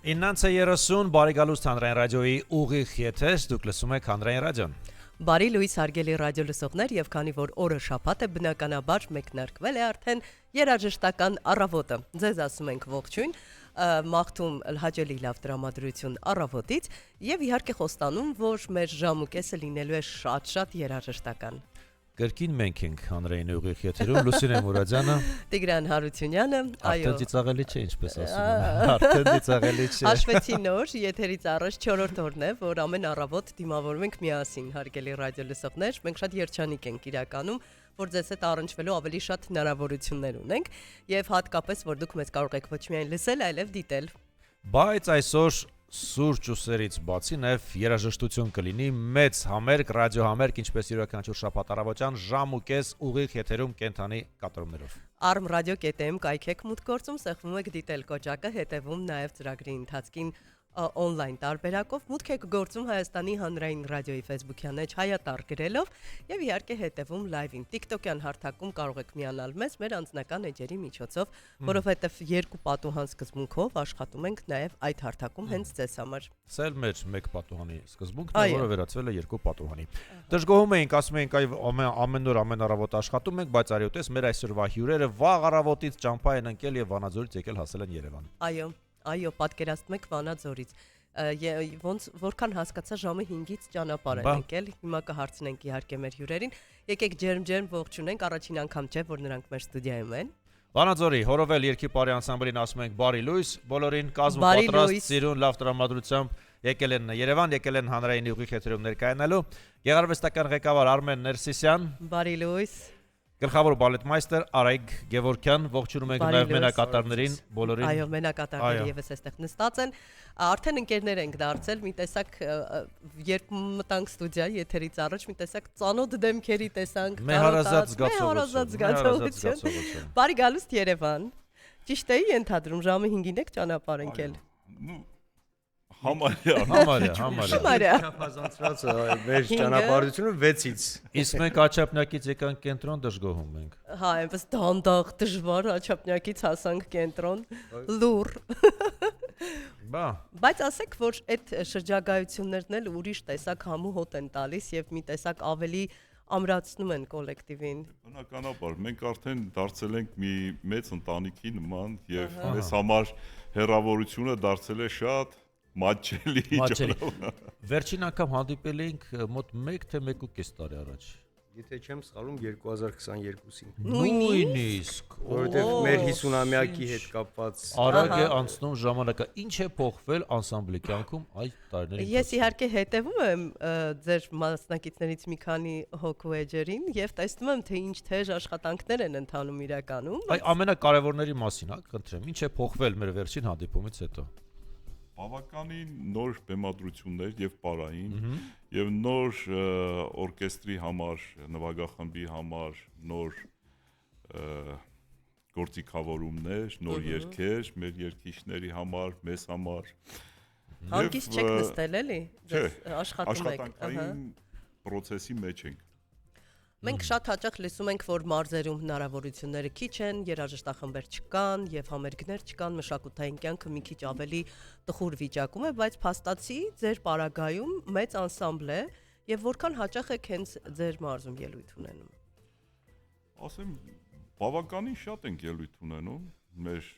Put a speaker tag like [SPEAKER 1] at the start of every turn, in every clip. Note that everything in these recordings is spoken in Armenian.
[SPEAKER 1] 9:30 բարի գալուստ հանրային ռադիոյի ուղիղ եթեր, դուք լսում եք հանրային ռադիոն։
[SPEAKER 2] Բարի լույս հարգելի ռադիո լսողներ եւ քանի որ օրը շաբաթ է բնականաբար մեկնարկվել է արդեն երաժշտական առավոտը։ Ձեզ ասում ենք ողջույն, մաղթում հաճելի լավ տրամադրություն առավոտից եւ իհարկե խոստանում, որ մեր ժամուկեսը լինելու է շատ երաժշտական։
[SPEAKER 1] Կրկին մենք ենք հանրային ուղիղ եթերում, Լուսինե Մուրադյանը,
[SPEAKER 2] Տիգրան Հարությունյանը,
[SPEAKER 1] այո։ Արդեն ծիծաղելի չէ, ինչպես ասում են։ Արդեն ծիծաղելի չէ։
[SPEAKER 2] Հաշվեցի նոր, եթերից առաջ 4-րդ օրն է, որ ամեն առավոտ դիմավորում ենք միասին, հարգելի ռադիո լսողներ, մենք շատ երջանիկ ենք իրականում, որ ձեզ հետ առնչվելու ավելի շատ հնարավորություններ ունենք եւ հատկապես որ դուք մեզ կարող եք ոչ միայն լսել, այլև դիտել։
[SPEAKER 1] Բայց այսօր սուրճ ու սերից բացի նաև երաժշտություն կլինի մեծ համերգ, ռադիո համերգ, ինչպես յուրաքանչյուր շաբաթ առավոտյան ժամ ու կես ուղիղ եթերում կենթանի կատարումներով։
[SPEAKER 2] armradio.am կայքեք մուտք գործում, սեղմում եք դիտել կոճակը, հետևում նաև ծրագրի ընթացքին on-line տարբերակով մուտք եք գործում Հայաստանի հանրային ռադիոյի Facebook-յան էջ հայատար գրելով եւ իհարկե հետևում live-ին TikTok-յան հարթակում կարող եք միանալ մեզ մեր անձնական էջերի միջոցով, որովհետեւ երկու պատուհան սկզբունքով աշխատում ենք նաեւ այդ հարթակում հենց ձեզ համար։
[SPEAKER 1] Սա էլ մեր մեկ պատուհանի սկզբունքն է, որը վերածվել է երկու պատուհանի։ Դժգոհում էինք, ասում էինք ամեն օր ամեն առավոտ աշխատում ենք, բայց արիոտես մեր այսօրվա հյուրերը վաղ առավոտից ճամփա են ընկել եւ Վանաձորից եկել հասել են Երևան։
[SPEAKER 2] Այո, պատկերացնում եք Վանաձորից։ Որքան հասկացա ժամը 5-ից ճանապարհ են եկել։ Հիմա կհարցնենք իհարկե մեր հյուրերին։ Եկեք ջերմ ողջունենք, առաջին անգամ չէ, որ նրանք մեր ստուդիայում են։
[SPEAKER 1] Վանաձորի հորովել երկի բարի անսամբլին ասում ենք բարի լույս, բոլորին կազմ պատրաստ, սիրուն, լավ տրամադրությամբ եկել են Երևան, եկել են հանրային ուղիղ եթերում ներկայանալու։ Գեղարվեստական ղեկավար Արմեն Ներսիսյան։
[SPEAKER 2] Բարի լույս։
[SPEAKER 1] Գլխավոր բալետմայստեր Արայք Գևորգյան, ողջունում ենք նաև մենակատարներին, բոլորին։
[SPEAKER 2] Այո, մենակատարները եւս այստեղ նստած են։ Արդեն ընկերներ ենք դարձել, մի տեսակ երբ մտանք ստուդիա եթերից առաջ մի տեսակ ծանոթ դեմքերի տեսանք,
[SPEAKER 1] մեհարազատ զգացողություն։
[SPEAKER 2] Բարի գալուստ Երևան։ Ճիշտ էի ենթադրում, ժամը 5-ին եք ճանապարհ ընկել։
[SPEAKER 1] Համարյա։
[SPEAKER 3] Չափազանցրած մեր ճանապարհությունը 6-ից։
[SPEAKER 1] Իսկ մենք Աչափնյակից եկանք կենտրոն, դժգոհում ենք։
[SPEAKER 2] Հա, այնպես դանդաղ դժվար Աչափնյակից հասանք կենտրոն, լուր։ Բայց ասեք, որ այդ շրջագայություններն էլ ուրիշ տեսակ համու հոտ են տալիս եւ մի տեսակ ավելի ամրացնում են կոլեկտիվին։
[SPEAKER 4] Բնականաբար, մենք արդեն դարձել ենք մի մեծ ընտանիքի նման եւ մեզ համար հեռավորությունը դարձել է շատ մաչելի։
[SPEAKER 1] Վերջին անգամ հանդիպել էինք մոտ 1 թե 1.5 տարի առաջ։
[SPEAKER 3] Եթե չեմ սխալում 2022-ին։
[SPEAKER 1] Նույնիսկ,
[SPEAKER 3] որովհետև մեր 50-ամյակի հետ կապված
[SPEAKER 1] արագ է անցնում ժամանակը։ Ինչ է փոխվել անսամբլի կյանքում այդ տարիների։
[SPEAKER 2] Ես իհարկե հետևում եմ ձեր մասնակիցներից մի քանի հոգու էջերին եւ տեսնում եմ թե ինչ թեժ աշխատանքներ են ընթանում իրականում։
[SPEAKER 1] Այ ամենակարևորների մասին, հա, խնդրեմ, ինչ է փոխվել մեր վերջին հանդիպումից հետո։
[SPEAKER 4] Բավականին նոր բեմադրություններ եւ պարային եւ նոր օրկեստրի համար, նվագախմբի համար նոր գործիքավորումներ, նոր երգեր, մեր երգիչների համար, մեզ համար։
[SPEAKER 2] Հանգիստ չեք նստել էլի։ Աշխատում եք։
[SPEAKER 4] Աշխատանքային process-ի մեջ ենք։
[SPEAKER 2] Մենք շատ հաճախ լսում ենք, որ մարզերում հնարավորությունները քիչ են, երաժշտախմբեր չկան եւ համերգներ չկան, մշակութային կյանքը մի քիչ ավելի տխուր վիճակում է, բայց փաստացի ձեր պարագայում մեծ անսամբլ է եւ որքան հաճախ եք հենց ձեր մարզում ելույթ ունենում։
[SPEAKER 4] Ասեմ, բավականին շատ ենք ելույթ ունենում մեր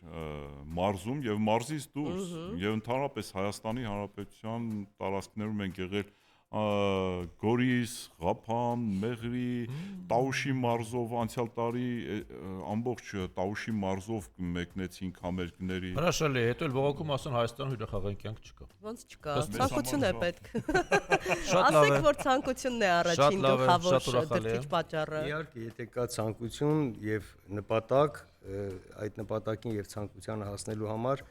[SPEAKER 4] մարզում եւ մարզից դուրս եւ ընդհանրապես Հայաստանի Հանրապետության տարածքներում ենք եղել Գորիս, Ղափան, Մեղրի, Տաուշի մարզով անցյալ տարի ամբողջ Տաուշի մարզով մեկնեցինք համերգների։
[SPEAKER 1] Հրաշալի է, հետո էլ բողոքում ասեն Հայաստանում հյուրախաղային կյանք չկա։
[SPEAKER 2] Ոնց չկա, ցանկություն է պետք։
[SPEAKER 1] Շատ լավ է։
[SPEAKER 2] Ասեք, որ ցանկությունն է առաջին գլխավոր դրդիչ պատճառը։
[SPEAKER 3] Իհարկե, եթե կա ցանկություն եւ նպատակ, այդ նպատակին եւ ցանկությանը հասնելու համար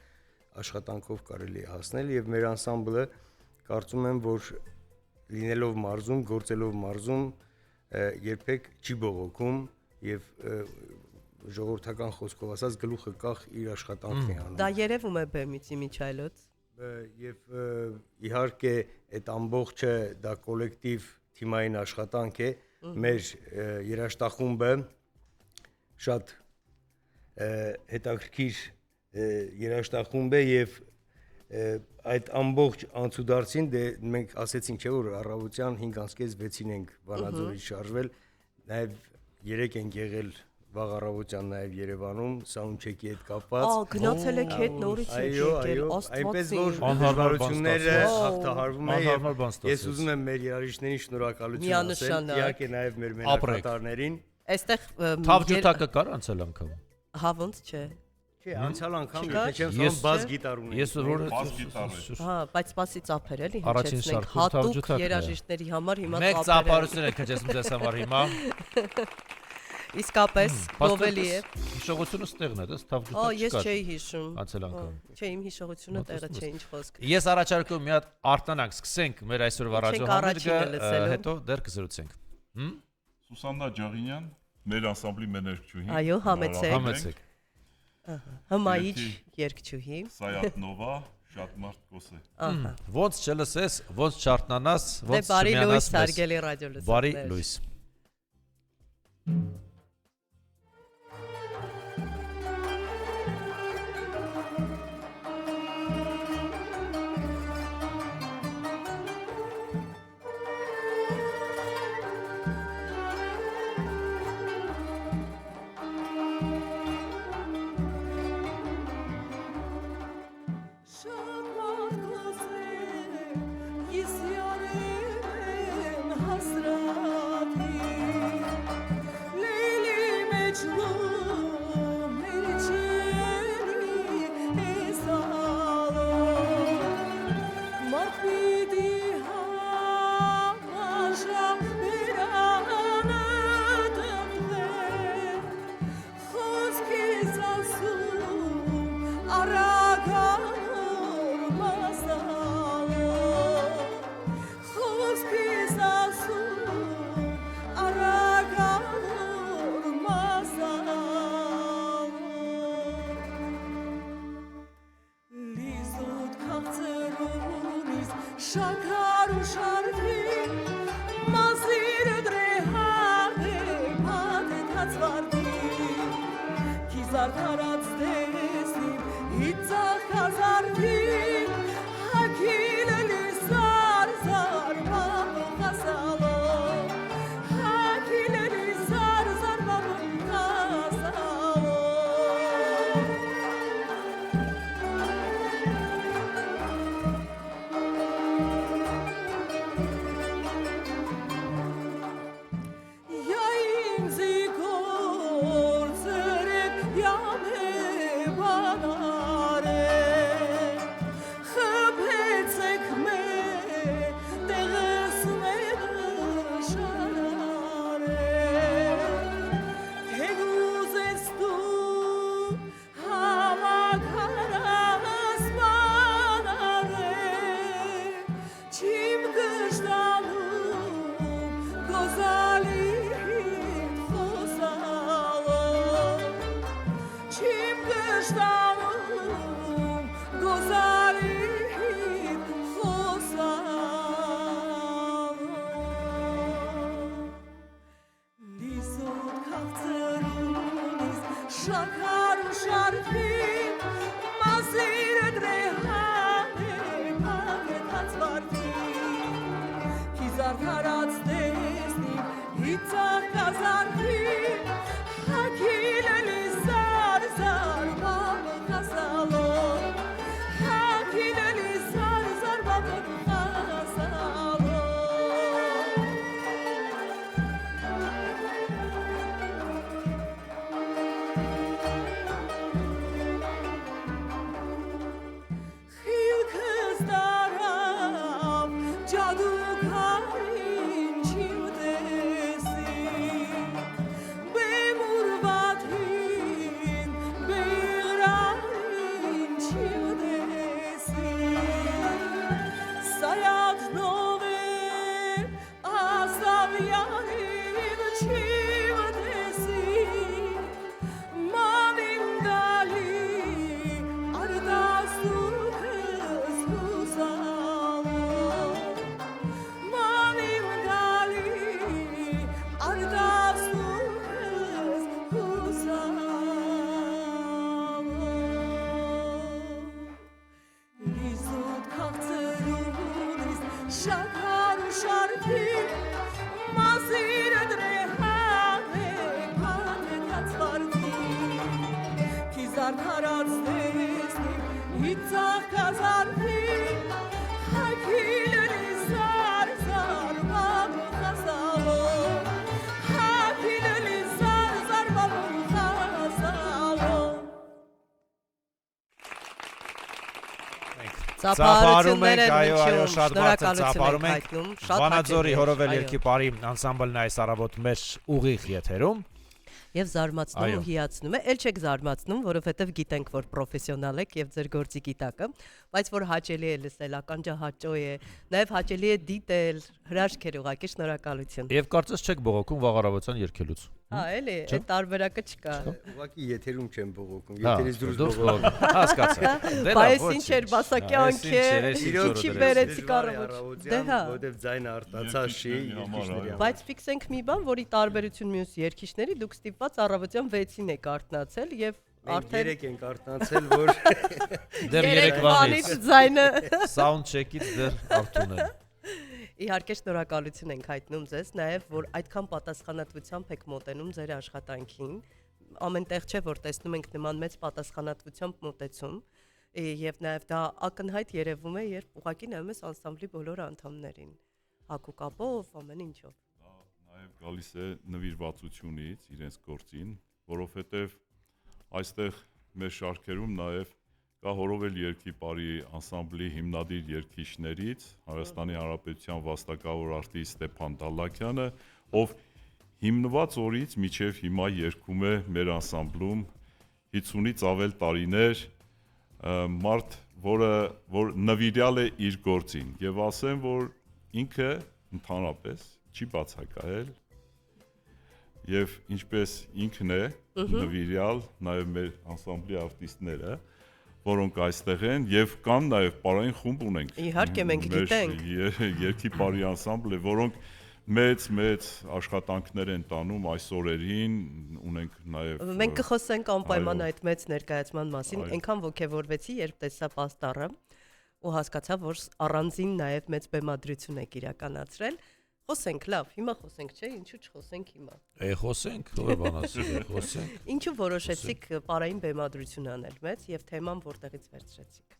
[SPEAKER 3] աշխատանքով կարելի է հասնել եւ մեր անսամբլը կարծում եմ, որ լինելով մարզում, գործելով մարզում երբեք չի բողոքում եւ ժողովրդական խոսքով ասած գլուխը կախ իր աշխատանքն է անում։
[SPEAKER 2] Դա երևում է բեմից իմիջայլոց։
[SPEAKER 3] Եվ իհարկե այդ ամբողջը դա կոլեկտիվ թիմային աշխատանք է։ Մեր երաժշտախումբը շատ հետաքրքիր երաժշտախումբ է եւ այդ ամբողջ անցուդարձին դե մենք ասեցինք չէ որ առավոտյան 5:30-6-ին ենք Վանաձորից շարժվել, նաև 3 ենք եղել վաղ առավոտյան նաև Երևանում սաունդչեկի հետ կապված։
[SPEAKER 2] Գնացել եք հետ նորից եք եկել,
[SPEAKER 3] այնպես որ
[SPEAKER 1] անհարմար
[SPEAKER 3] դժվարությունները հաղթահարվում են
[SPEAKER 1] անհարմար բան
[SPEAKER 3] եւ ես
[SPEAKER 1] ստացվեց։
[SPEAKER 3] ուզում եմ մեր երաժիշտներին շնորհակալություն ասել,
[SPEAKER 2] Միանշանակ։
[SPEAKER 3] իհարկե նաև մեր
[SPEAKER 1] Ապրեք։
[SPEAKER 3] մենակատարներին։
[SPEAKER 2] Այստեղ
[SPEAKER 1] Թավջութակը կար անցել անգամ։
[SPEAKER 2] հա ոնց չէ։
[SPEAKER 3] Չէ, անցյալ անգամ
[SPEAKER 2] Չկա՞։
[SPEAKER 3] եթե չեմ
[SPEAKER 1] Ես-
[SPEAKER 3] սա բաց գիտար ունենք։
[SPEAKER 1] Ես որ
[SPEAKER 4] Բաս գիտարը։
[SPEAKER 2] Հա, բայց սպասի ծափեր էլի
[SPEAKER 1] Առաջին
[SPEAKER 2] հնչեցնենք
[SPEAKER 1] շարքում
[SPEAKER 2] հատուկ
[SPEAKER 1] Թավջութակն է։
[SPEAKER 2] երաժիշտների համար հիմա
[SPEAKER 1] Մեկ
[SPEAKER 2] ծափեր են։
[SPEAKER 1] ծափարություն եք հնչեցնում ձեզ համար հիմա։
[SPEAKER 2] Իսկապես գովելի է։
[SPEAKER 1] Հիշողությունը ստեղն է, դες
[SPEAKER 2] Ա,
[SPEAKER 1] Թավջութակ
[SPEAKER 2] ես
[SPEAKER 1] չկար։
[SPEAKER 2] չէի հիշում։
[SPEAKER 1] Անցել անգամ։
[SPEAKER 2] Չէ, իմ հիշողությունը տեղը չէ, ինչ խոսք։
[SPEAKER 1] Ես առաջարկում մի հատ արտանանք, սկսենք մեր այսօրվա ռադիո
[SPEAKER 2] Չենք առաջինը
[SPEAKER 1] համերգը,
[SPEAKER 2] լսելու։
[SPEAKER 1] հետո դեռ կզրուցենք։
[SPEAKER 4] Սուսաննա Ջաղինյան, մեր անսամբլի մեներջուհի։
[SPEAKER 2] Այո, համեցեք։
[SPEAKER 1] Համեցեք։
[SPEAKER 2] Հմայիչ երգչուհի։
[SPEAKER 4] Սայատնովա, շատ մարդ կոսե։
[SPEAKER 2] Ահա։
[SPEAKER 1] Ոնց չլսես, ոնց չարտնանաս,
[SPEAKER 2] Դե
[SPEAKER 1] ոնց
[SPEAKER 2] բարի լույս
[SPEAKER 1] չմիանաս մեզ։
[SPEAKER 2] հարգելի ռադիո լսողներ։
[SPEAKER 1] Բարի լույս։
[SPEAKER 5] Շաքար ու շարդի մազիր դրեհարդե պատետած վարդի Կիզար թարած դեսնիմ հիծախ կազարդի հակիլ էլի զար զար մամոք ասալո հակիլ էլի զար զար մամոք ասալո Շաքար ու շարդի մազիր դրեհարդե պատետած վարդի Կիզար թարած դեսնի հիծախ կազարդի հակիլ էլի զար զար մամոք ասալո հակիլ էլի զար զար մամոք ասալո Ջադուքարին չիմտեսի Բեմուրվա
[SPEAKER 1] Ծափարում ենք, այո,
[SPEAKER 2] հնչում,
[SPEAKER 1] շատ բարձր ծափարում ենք։
[SPEAKER 2] հայտնում, շատ
[SPEAKER 1] Վանաձորի
[SPEAKER 2] հաճելի էր,
[SPEAKER 1] հորովել
[SPEAKER 2] այո։
[SPEAKER 1] երկի բարի անսամբլն այս առավոտ մեր ուղիղ եթերում։
[SPEAKER 2] Եվ զարմացնում
[SPEAKER 1] Այո։
[SPEAKER 2] ու հիացնում է, ել չեք զարմացնում, որովհետև գիտենք, որ պրոֆեսիոնալ եք եւ ձեր գործի գիտակը, բայց որ հաճելի է լսել, ականջահաճո է, նաեւ հաճելի է դիտել, հրաշքեր ուղակի շնորհակալություն։
[SPEAKER 1] Եվ կարծես չեք բողոքում վաղ առավոտյան երկելուց։
[SPEAKER 2] Հա, էլի, այդ տարբերակը չկա։
[SPEAKER 3] Ուղղակի եթերում չեմ բողոքում,
[SPEAKER 1] Հա,
[SPEAKER 3] եթերից դուրս
[SPEAKER 1] դուրս
[SPEAKER 3] բողոքում։
[SPEAKER 1] բողոքում։ Հասկացա։ Դե լավ,
[SPEAKER 2] Բայց
[SPEAKER 1] ոչ
[SPEAKER 2] ինչ
[SPEAKER 1] ինչ։
[SPEAKER 2] էր բասակի
[SPEAKER 1] Այս ինչ էր,
[SPEAKER 2] անքեր,
[SPEAKER 1] այս ինչ
[SPEAKER 2] ինչի
[SPEAKER 1] օրը
[SPEAKER 2] բերեցիք
[SPEAKER 3] Դժվար է
[SPEAKER 2] առավոտ։ Դե հա։
[SPEAKER 3] որովհետև ձայնը արտացած չի երկիշների համար։
[SPEAKER 2] Բայց ֆիքսենք մի բան, որի տարբերություն մյուս երկիշների, դուք ստիպված առավոտյան 6-ին եք արթնացել եւ
[SPEAKER 3] Մենք
[SPEAKER 2] արդեն
[SPEAKER 3] երեք ենք արտանցել, որ
[SPEAKER 1] Դեռ
[SPEAKER 2] երեկվանից
[SPEAKER 1] երեկվանից
[SPEAKER 2] ձայնը
[SPEAKER 1] sound check-ից դեռ արթուն է։
[SPEAKER 2] Իհարկե շնորհակալություն ենք հայտնում ձեզ, նաև որ այդքան պատասխանատվությամբ եք մոտենում ձեր աշխատանքին։ Ամենտեղ չէ, որ տեսնում ենք նման մեծ պատասխանատվությամբ մոտեցում, եւ նաև դա ակնհայտ երևում է, երբ ուղղակի նայում ես անսամբլի բոլոր անդամներին, հակուկապով, ամեն ինչով։
[SPEAKER 4] Դա նաև գալիս է նվիրվածությունից իրենց գործին, որովհետև այստեղ մեր շարքերում նաև կա հորովել երկի բարի անսամբլի հիմնադիր երգիչներից Հայաստանի Հանրապետության վաստակավոր արտիստ Ստեփան Դալլաքյանը, ով հիմնված օրից մինչև հիմա երգում է մեր անսամբլում 50-ից ավել տարիներ, մարդ, որ նվիրյալ է իր գործին, եւ ասեմ, որ ինքը ընդհանրապես չի բացակայել եւ ինչպես ինքն է նվիրյալ, նաեւ մեր անսամբլի արտիստները, որոնք այստեղ են եւ կան նաեւ պարային խումբ ունենք։
[SPEAKER 2] Իհարկե մենք գիտենք։
[SPEAKER 4] Երկի բարի անսամբլ է, որոնք մեծ աշխատանքներ են տանում այս օրերին, ունենք նաեւ
[SPEAKER 2] Մենք կխոսենք անպայման
[SPEAKER 4] այո։
[SPEAKER 2] այդ մեծ ներկայացման մասին,
[SPEAKER 4] Այո։
[SPEAKER 2] այնքան ոգևորվեցի, երբ տեսա պաստառը ու հասկացա, որ առանձին նաև մեծ բեմադրություն եք իրականացրել։ Խոսենք, լավ, հիմա խոսենք, չէ՞, ինչու չխոսենք հիմա։
[SPEAKER 1] Խոսենք, ո՞ր բան ասել, խոսենք։
[SPEAKER 2] Ինչու որոշեցիք պարային բեմադրություն անել մեծ եւ թեման որտեղից վերցրեցիք։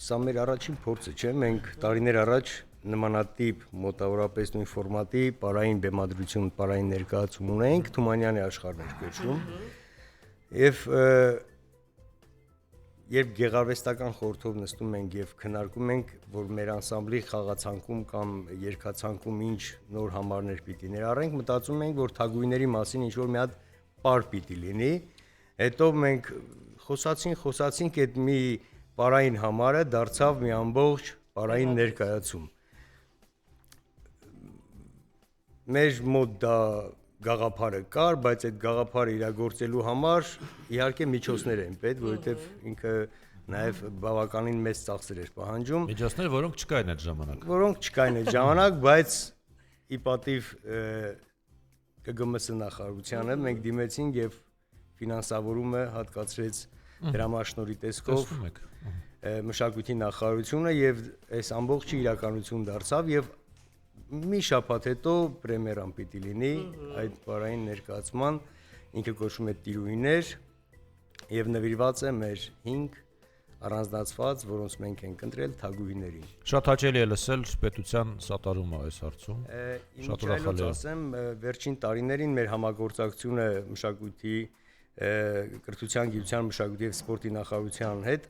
[SPEAKER 3] սա մեր առաջին փորձը չէ, մենք տարիներ առաջ նմանատիպ մոտավորապես նույն ֆորմատի պարային բեմադրություն, պարային ներկայացում ունենք, Թումանյանի աշխարհն էր կոչվում։ Եվ երբ գեղարվեստական խորհրդով նստում ենք եւ քննարկում ենք, որ մեր անսամբլի խաղացանկում կամ երգացանկում ինչ նոր համարներ պիտի ներառենք, մտածում ենք, որ թագուհիների մասին ինչ որ մի հատ պար պիտի լինի։ Հետո մենք խոսացինք այդ մի պարային համարը դարձավ մի ամբողջ պարային ներկայացում։ Մեր մոտ դա գաղափարը կար, բայց այդ գաղափարը իրագործելու համար իհարկե միջոցներ են պետք, որովհետև ինքը նաև բավականին մեծ ծախսեր էր պահանջում,
[SPEAKER 1] Միջոցներ, որոնք չկային այդ ժամանակ։
[SPEAKER 3] որոնք չկային այդ ժամանակ, բայց ի պատիվ ԿԳՄՍ նախարարությանը մենք դիմեցինք եւ ֆինանսավորումը հատկացրեց դրամաշնորհի տեսքով
[SPEAKER 1] Տեսնում եք։
[SPEAKER 3] մշակույթի նախարարությունը եւ այս ամբողջը իրականություն դարձավ եւ մի շաբաթ հետո պրեմիերան պիտի լինի այդ պարային ներկայացման, ինքը կոչվում է Տիրուհիներ եւ նվիրված է մեր 5 առանձնացված, որոնց մենք ենք ընտրել թագուհիներին։
[SPEAKER 1] Շատ հաճելի է լսել պետության սատարումը այս հարցում։
[SPEAKER 3] Ինչ այլոց ասեմ, վերջին տարիներին մեր համագործակցությունը մշակույթի, կրթության, գիտության, մշակույթի եւ սպորտի նախարարության հետ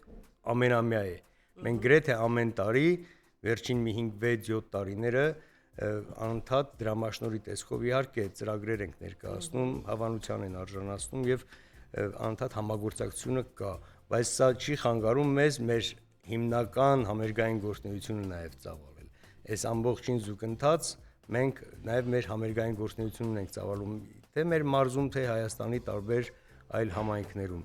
[SPEAKER 3] ամենամյա է։ Մենք գրեթե ամեն տարի վերջին մի 5-6-7 տարիները անընդհատ դրամաշնորհի տեսքով իհարկե ծրագրեր ենք ներկայացնում, հավանության են արժանացնում եւ անընդհատ համագործակցությունը կա, բայց սա չի խանգարում մեզ մեր հիմնական համերգային գործունեությունը նաեւ ծավալել։ Այս ամբողջին զուգընթաց մենք նաեւ մեր համերգային գործունեությունն ենք ծավալում թե մեր մարզում, թե Հայաստանի տարբեր այլ համայնքներում։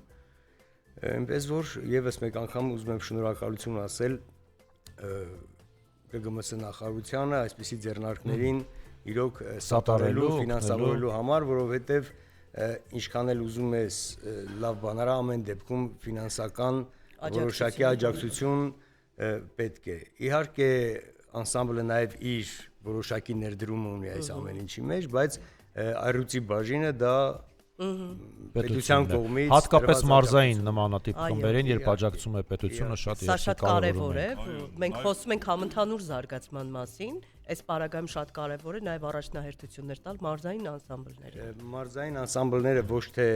[SPEAKER 3] Այնպես որ եւս մեկ անգամ ուզում եմ շնորհակալություն ասել ԿԳՄՍ նախարարությանը այսպիսի ձեռնարկներին իրոք սատարելու, ֆինանսավորելու համար, որովհետև ինչքան էլ ուզում ես լավ բաներ ամեն դեպքում ֆինանսական որոշակի աջակցություն պետք է։ Իհարկե անսամբլը նաև իր որոշակի ներդրումը ունի այս ամեն ինչի մեջ, բայց այրուցի բաժինը դա պետության կողմից
[SPEAKER 1] հատկապես մարզային նմանատիպ խմբերին, երբ աջակցում է պետությունը, շատ
[SPEAKER 2] Սա շատ կարևոր է։ Մենք խոսում ենք համընդհանուր զարգացման մասին, այս պարագայում շատ կարևոր է նաև առաջնահերթություններ տալ մարզային անսամբլներին։
[SPEAKER 3] Մարզային անսամբլները ոչ թե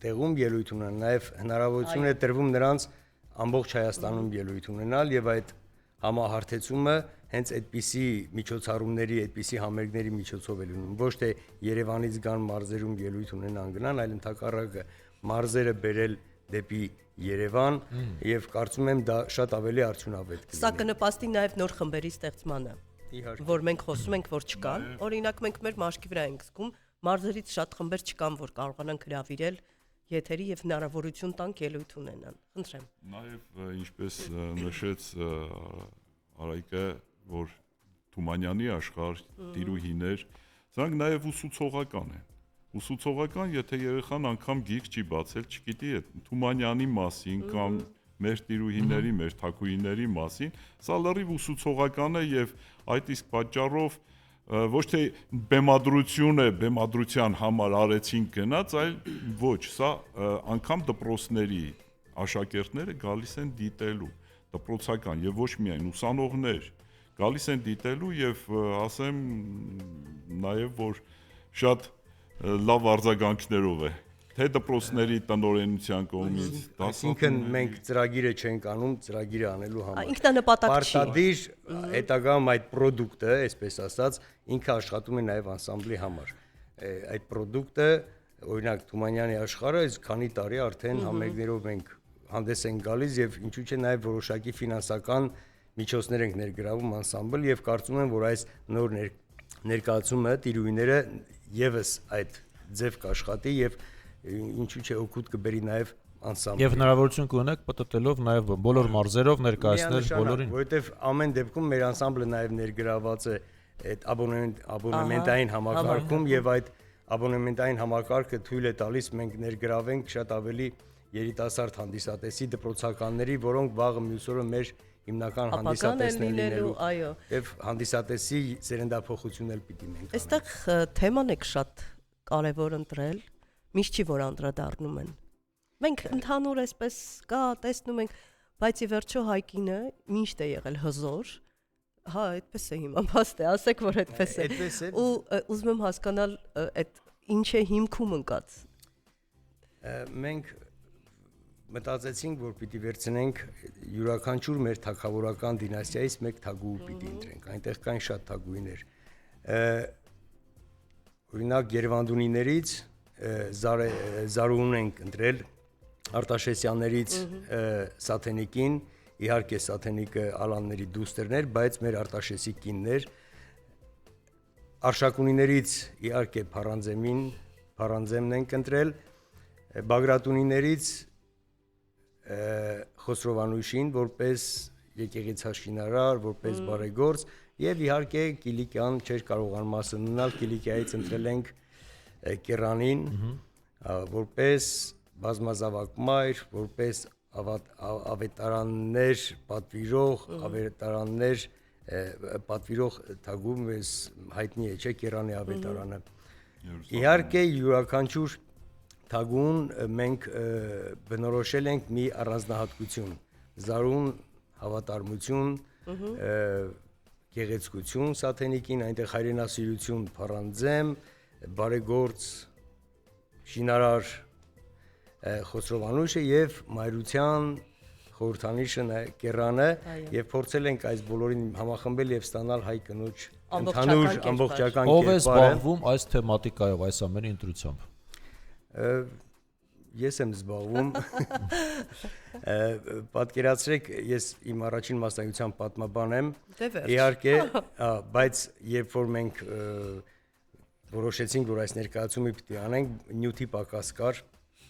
[SPEAKER 3] տեղում ելույթ ունեն, նաև հնարավորություն է տրվում նրանց ամբողջ Հայաստանում ելույթ ունենալ եւ այդ համահարթեցումը հենց այդպիսի միջոցառումների, այդպիսի համերգների միջոցով է լինում։ Ոչ թե Երևանից գան մարզերում ելույթ ունենան գնան, այլ ընդհակառակը մարզերը բերել դեպի Երևան եւ կարծում եմ դա շատ ավելի արդյունավետ կլինի։
[SPEAKER 2] Սա կնպաստի նաև նոր խմբերի ստեղծմանը,
[SPEAKER 3] Իհարկե։
[SPEAKER 2] որ մենք խոսում ենք, որ չկան։ Օրինակ մենք մեր մաշկի վրա ենք զգում, մարզերից շատ խմբեր չկան, որ կարողանան հրավիրել եթերի եւ հնարավորություն տանք ելույթ ունենան։ Խնդրեմ։
[SPEAKER 4] Նաև ինչպես նշեց Արայիկը, որ Թումանյանի աշխարհ տիրուհիներ, սրանք նաև ուսուցողական են։ Ուսուցողական, եթե երեխան անգամ գիրք չի բացել, չգիտի այդ Թումանյանի մասին կամ մեր տիրուհիների, մեր թագուհիների մասին, սա լրիվ ուսուցողական է եւ այդ իսկ պատճառով ոչ թե բեմադրություն է, բեմադրության համար արեցին գնաց, այլ ոչ, սա անգամ դպրոցների աշակերտները գալիս են դիտելու, դպրոցական եւ ոչ միայն ուսանողներ գալիս են դիտելու եւ ասեմ նաեւ որ շատ լավ արձագանքներով է թե դպրոցների տնօրենության կողմից,
[SPEAKER 3] Այսինքն մենք ծրագիրը չենք անում, ծրագիրը անելու համար։
[SPEAKER 2] Ինքնանպատակ չի։
[SPEAKER 3] Պարտադիր հետագայում այդ product-ը, այսպես ասած, ինքը աշխատում է նաև անսամբլի համար։ Այդ product-ը, օրինակ Թումանյանի աշխարհը, այս քանի տարի արդեն համերգներով մենք հանդես ենք գալիս եւ ինչու՞ չէ նաև որոշակի ֆինանսական միջոցներ ենք ներգրավում անսամբլ եւ կարծում եմ, որ այս նոր ներկայացումը տիրույները եւս այդ ձև կաշխատի եւ ինչու՞ չէ օգուտ կբերի նաև անսամբլ։
[SPEAKER 1] Եվ հնարավորություն կունենաք պատտելով նաև բոլոր մարզերով ներկայացնել բոլորին։
[SPEAKER 3] Որովհետև ամեն դեպքում մեր անսամբլը նաև ներգրաված է այդ աբոնեմենտային համակարգում եւ այդ աբոնեմենտային համակարգը թույլ է տալիս մենք ներգրավենք շատ ավելի երիտասարդ հանդիսատեսի դպրոցականների, որոնք վաղը մյուս օրը մեր հիմնական հանդիսատեսն են լինելու,
[SPEAKER 2] այո։
[SPEAKER 3] եւ հանդիսատեսի սերնդափոխություն էլ պիտի մենք անենք։
[SPEAKER 2] Այստեղ թեման եք շատ կարևոր ընտրել, միշտ չի որ անդրադառնում են։ Մենք ընդհանուր այսպես կա տեսնում ենք, բայց ի վերջո Հայկինը միշտ է եղել հզոր։ Հա, այդպես է հիմա, փաստ է, ասեք որ այդպես է։
[SPEAKER 3] Այդպես է։
[SPEAKER 2] Ու ուզում եմ հասկանալ այդ ինչ է հիմքում ընկած։
[SPEAKER 3] Մենք մտածեցինք, որ պիտի վերցնենք յուրաքանչյուր մեր թագավորական դինաստիայից մեկ թագուհու պիտի ընտրենք։ Այնտեղ կային շատ թագուհիներ։ Օրինակ Երևանդունիներից Զարուհուն ենք ընտրել, Արտաշեսյաններից Սաթենիկին, իհարկե Սաթենիկը Ալանների դուստերներ, բայց մեր Արտաշեսի կիններ, Արշակունիներից իհարկե Փարանձեմն ենք ընտրել, Բագրատունիներից Խոսրովանուշին որպես եկեղեցաշինարար, որպես բարեգործ եւ իհարկե Կիլիկյան չէր կարողանում մասնանալ, Կիլիկիայից ընտրել ենք Կերանին որպես բազմազավակ մայր, որպես ավետարաններ պատվիրող, ավետարաններ պատվիրող թագու մեզ հայտնի է, չէ, Կերանի ավետարանը։ Իհարկե յուրաքանչյուր թագուն մենք բնորոշել ենք մի առանձնահատկություն, Զարուն հավատարմություն, գեղեցկություն Սաթենիկին, այնտեղ հայրենասիրություն Փարանձեմ, բարեգործ շինարար Խոսրովանուշը եւ մայրության խորհրդանիշը Կերանը եւ փորձել ենք այս բոլորին համախմբել եւ ստանալ հայ կնոջ ընդհանուր ամբողջական
[SPEAKER 1] Ով է
[SPEAKER 3] կերպարը։
[SPEAKER 1] զբաղվում այս թեմատիկայով, այս ամենի ընտրությամբ։
[SPEAKER 3] Ես եմ զբաղվում։ Պատկերացրեք, ես իմ առաջին մասնագիտության պատմաբան եմ։ Իհարկե, բայց երբ որ մենք որոշեցինք, որ այս ներկայացումը պիտի անենք, նյութի պակաս կար,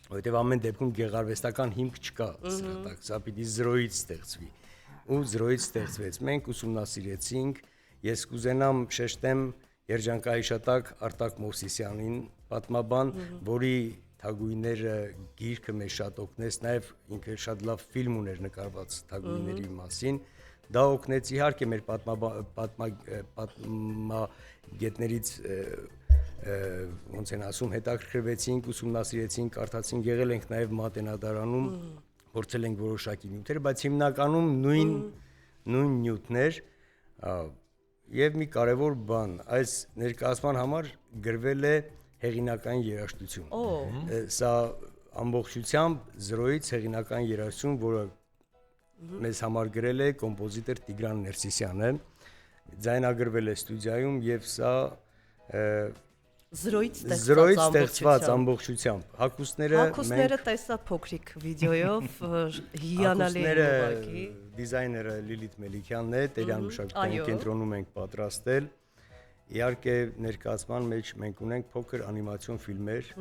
[SPEAKER 3] որովհետև ամեն դեպքում գեղարվեստական հիմք չկա, սա պիտի զրոյից ստեղծվի։ Ու զրոյից ստեղծվեց։ Մենք ուսումնասիրեցինք, ես կուզենամ շեշտեմ երջանկահիշատակ Արտակ Մովսիսյանին, պատմաբան, որի թագուհիները գիրքը մեզ շատ օգնեց, նաև ինքը շատ լավ ֆիլմ ուներ նկարված թագուհիների մասին։ Դա օգնեց իհարկե մեր պատմագետներից ոնց են ասում, հետաքրքրվեցինք, ուսումնասիրեցինք, կարդացինք, եղել ենք նաև մատենադարանում, փորձել ենք որոշակի նյութեր, բայց հիմնականում նույն նյութներ եւ մի կարևոր բան, այս ներկայացման համար գրվել է հեղինակային երաժշտություն։ Սա ամբողջությամբ զրոյից հեղինակային երաժշտություն, որը մեզ համար գրել է կոմպոզիտոր Տիգրան Ներսիսյանը, ձայնագրվել է ստուդիայում եւ սա
[SPEAKER 2] Զրոյից
[SPEAKER 3] ստեղծված ամբողջությամբ
[SPEAKER 2] հագուստները տեսա փոքրիկ վիդեոյով հիանալի ուղղակի
[SPEAKER 3] դիզայները Լիլիթ Մելիքյանն է, Տերյան մշակութային կենտրոնում ենք պատրաստել։ Իհարկե ներկայացման մեջ մենք ունենք փոքր անիմացիոն ֆիլմեր,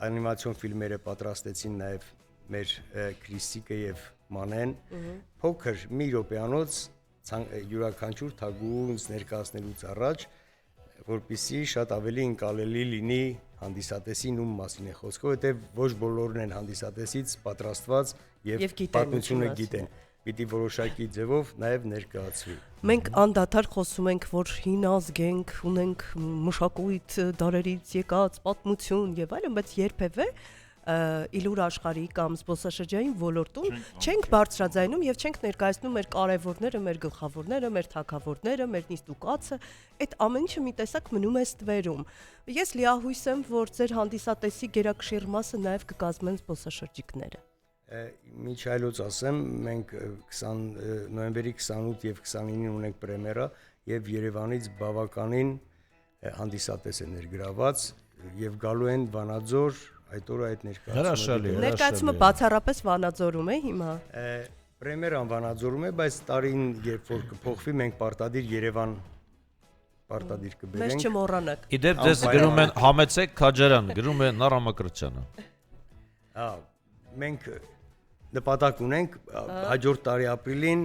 [SPEAKER 3] անիմացիոն ֆիլմերը պատրաստեցին նաև մեր Քրիստիկը եւ Մանեն, փոքր մի րոպեանոց յուրաքանչյուր թագուհուց ներկայացնելուց առաջ, որպեսզի շատ ավելի ընկալելի լինի հանդիսատեսին ում մասին է խոսքը, որտեղ ոչ բոլորն են հանդիսատեսից պատրաստված եւ պատմությունը գիտեն։ Պիտի որոշակի ձևով նաև ներկայացվի։
[SPEAKER 2] Մենք անդադար խոսում ենք, որ հին ազգ ենք, ունենք մշակույթ դարերից եկած պատմություն եւ այլն, բայց երբևէ իլուր աշխարհի կամ զբոսաշրջային ոլորտում չենք բարձրաձայնում եւ չենք ներկայացնում մեր կարևորները, մեր գլխավորները, մեր թագավորները, մեր նիստուկացը, այդ ամեն ինչը մի տեսակ մնում է ստվերում։ Ես լիահույս եմ, որ ձեր հանդիսատեսի գերակշիռ մասը նաեւ կկազմեն զբոսաշրջիկները։
[SPEAKER 3] Միջ այլոց ասեմ, մենք նոյեմբերի 28 եւ 29-ին ունենք պրեմիերա եւ Երևանից բավականին հանդիսատես է ներգրաված եւ գալու են Վանաձոր այդ օրը այդ
[SPEAKER 2] ներկայացումը բացառապես Վանաձորում է հիմա։
[SPEAKER 3] Պրեմիերան Վանաձորում է, բայց տարին երբ որ կփոխվի, մենք պարտադիր Երևան պարտադիր կբերենք։
[SPEAKER 2] Մեզ չմոռանաք։
[SPEAKER 1] Իդեպ դες գրում են Համեցեք Քաջարյան, գրում է Նարա Մկրտչյանը։
[SPEAKER 3] Մենք նպատակ ունենք հաջորդ տարի ապրիլին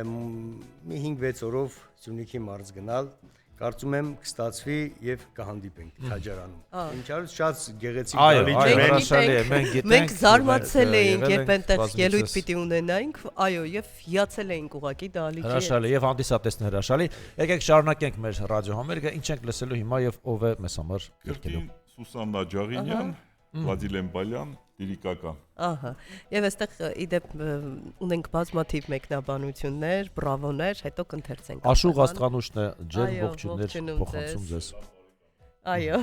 [SPEAKER 3] մի 5-6 օրով Սյունիքի մարզ գնալ, կարծում եմ կստացվի եւ կհանդիպենք Քաջարանում։ Ինչալու շատ գեղեցիկ
[SPEAKER 2] դալիճ է։ Մենք զարմացել էինք, երբ այնտեղ ելույթ պիտի ունենայինք, այո, եւ հիացել էինք ուղակի դալիճի։
[SPEAKER 1] Հրաշալի եւ հանդիսատեսն հրաշալի։ Եկեք շարունակենք մեր ռադիո համերգը, ինչ ենք լսելու հիմա եւ ով է մեզ համար երգելու։
[SPEAKER 4] Սուսաննա Ջաղինյան, Վադիլեն Բալյան, Լիրիկական։
[SPEAKER 2] Ահա։ Եվ այստեղ իդեպ ունենք բազմաթիվ մեկնաբանություններ, բրավոներ, հետո կընթերցենք։
[SPEAKER 1] Աշուղ Աստղանուշն է, ջեր ողջույններ փոխանցում ձեզ։
[SPEAKER 2] Այո։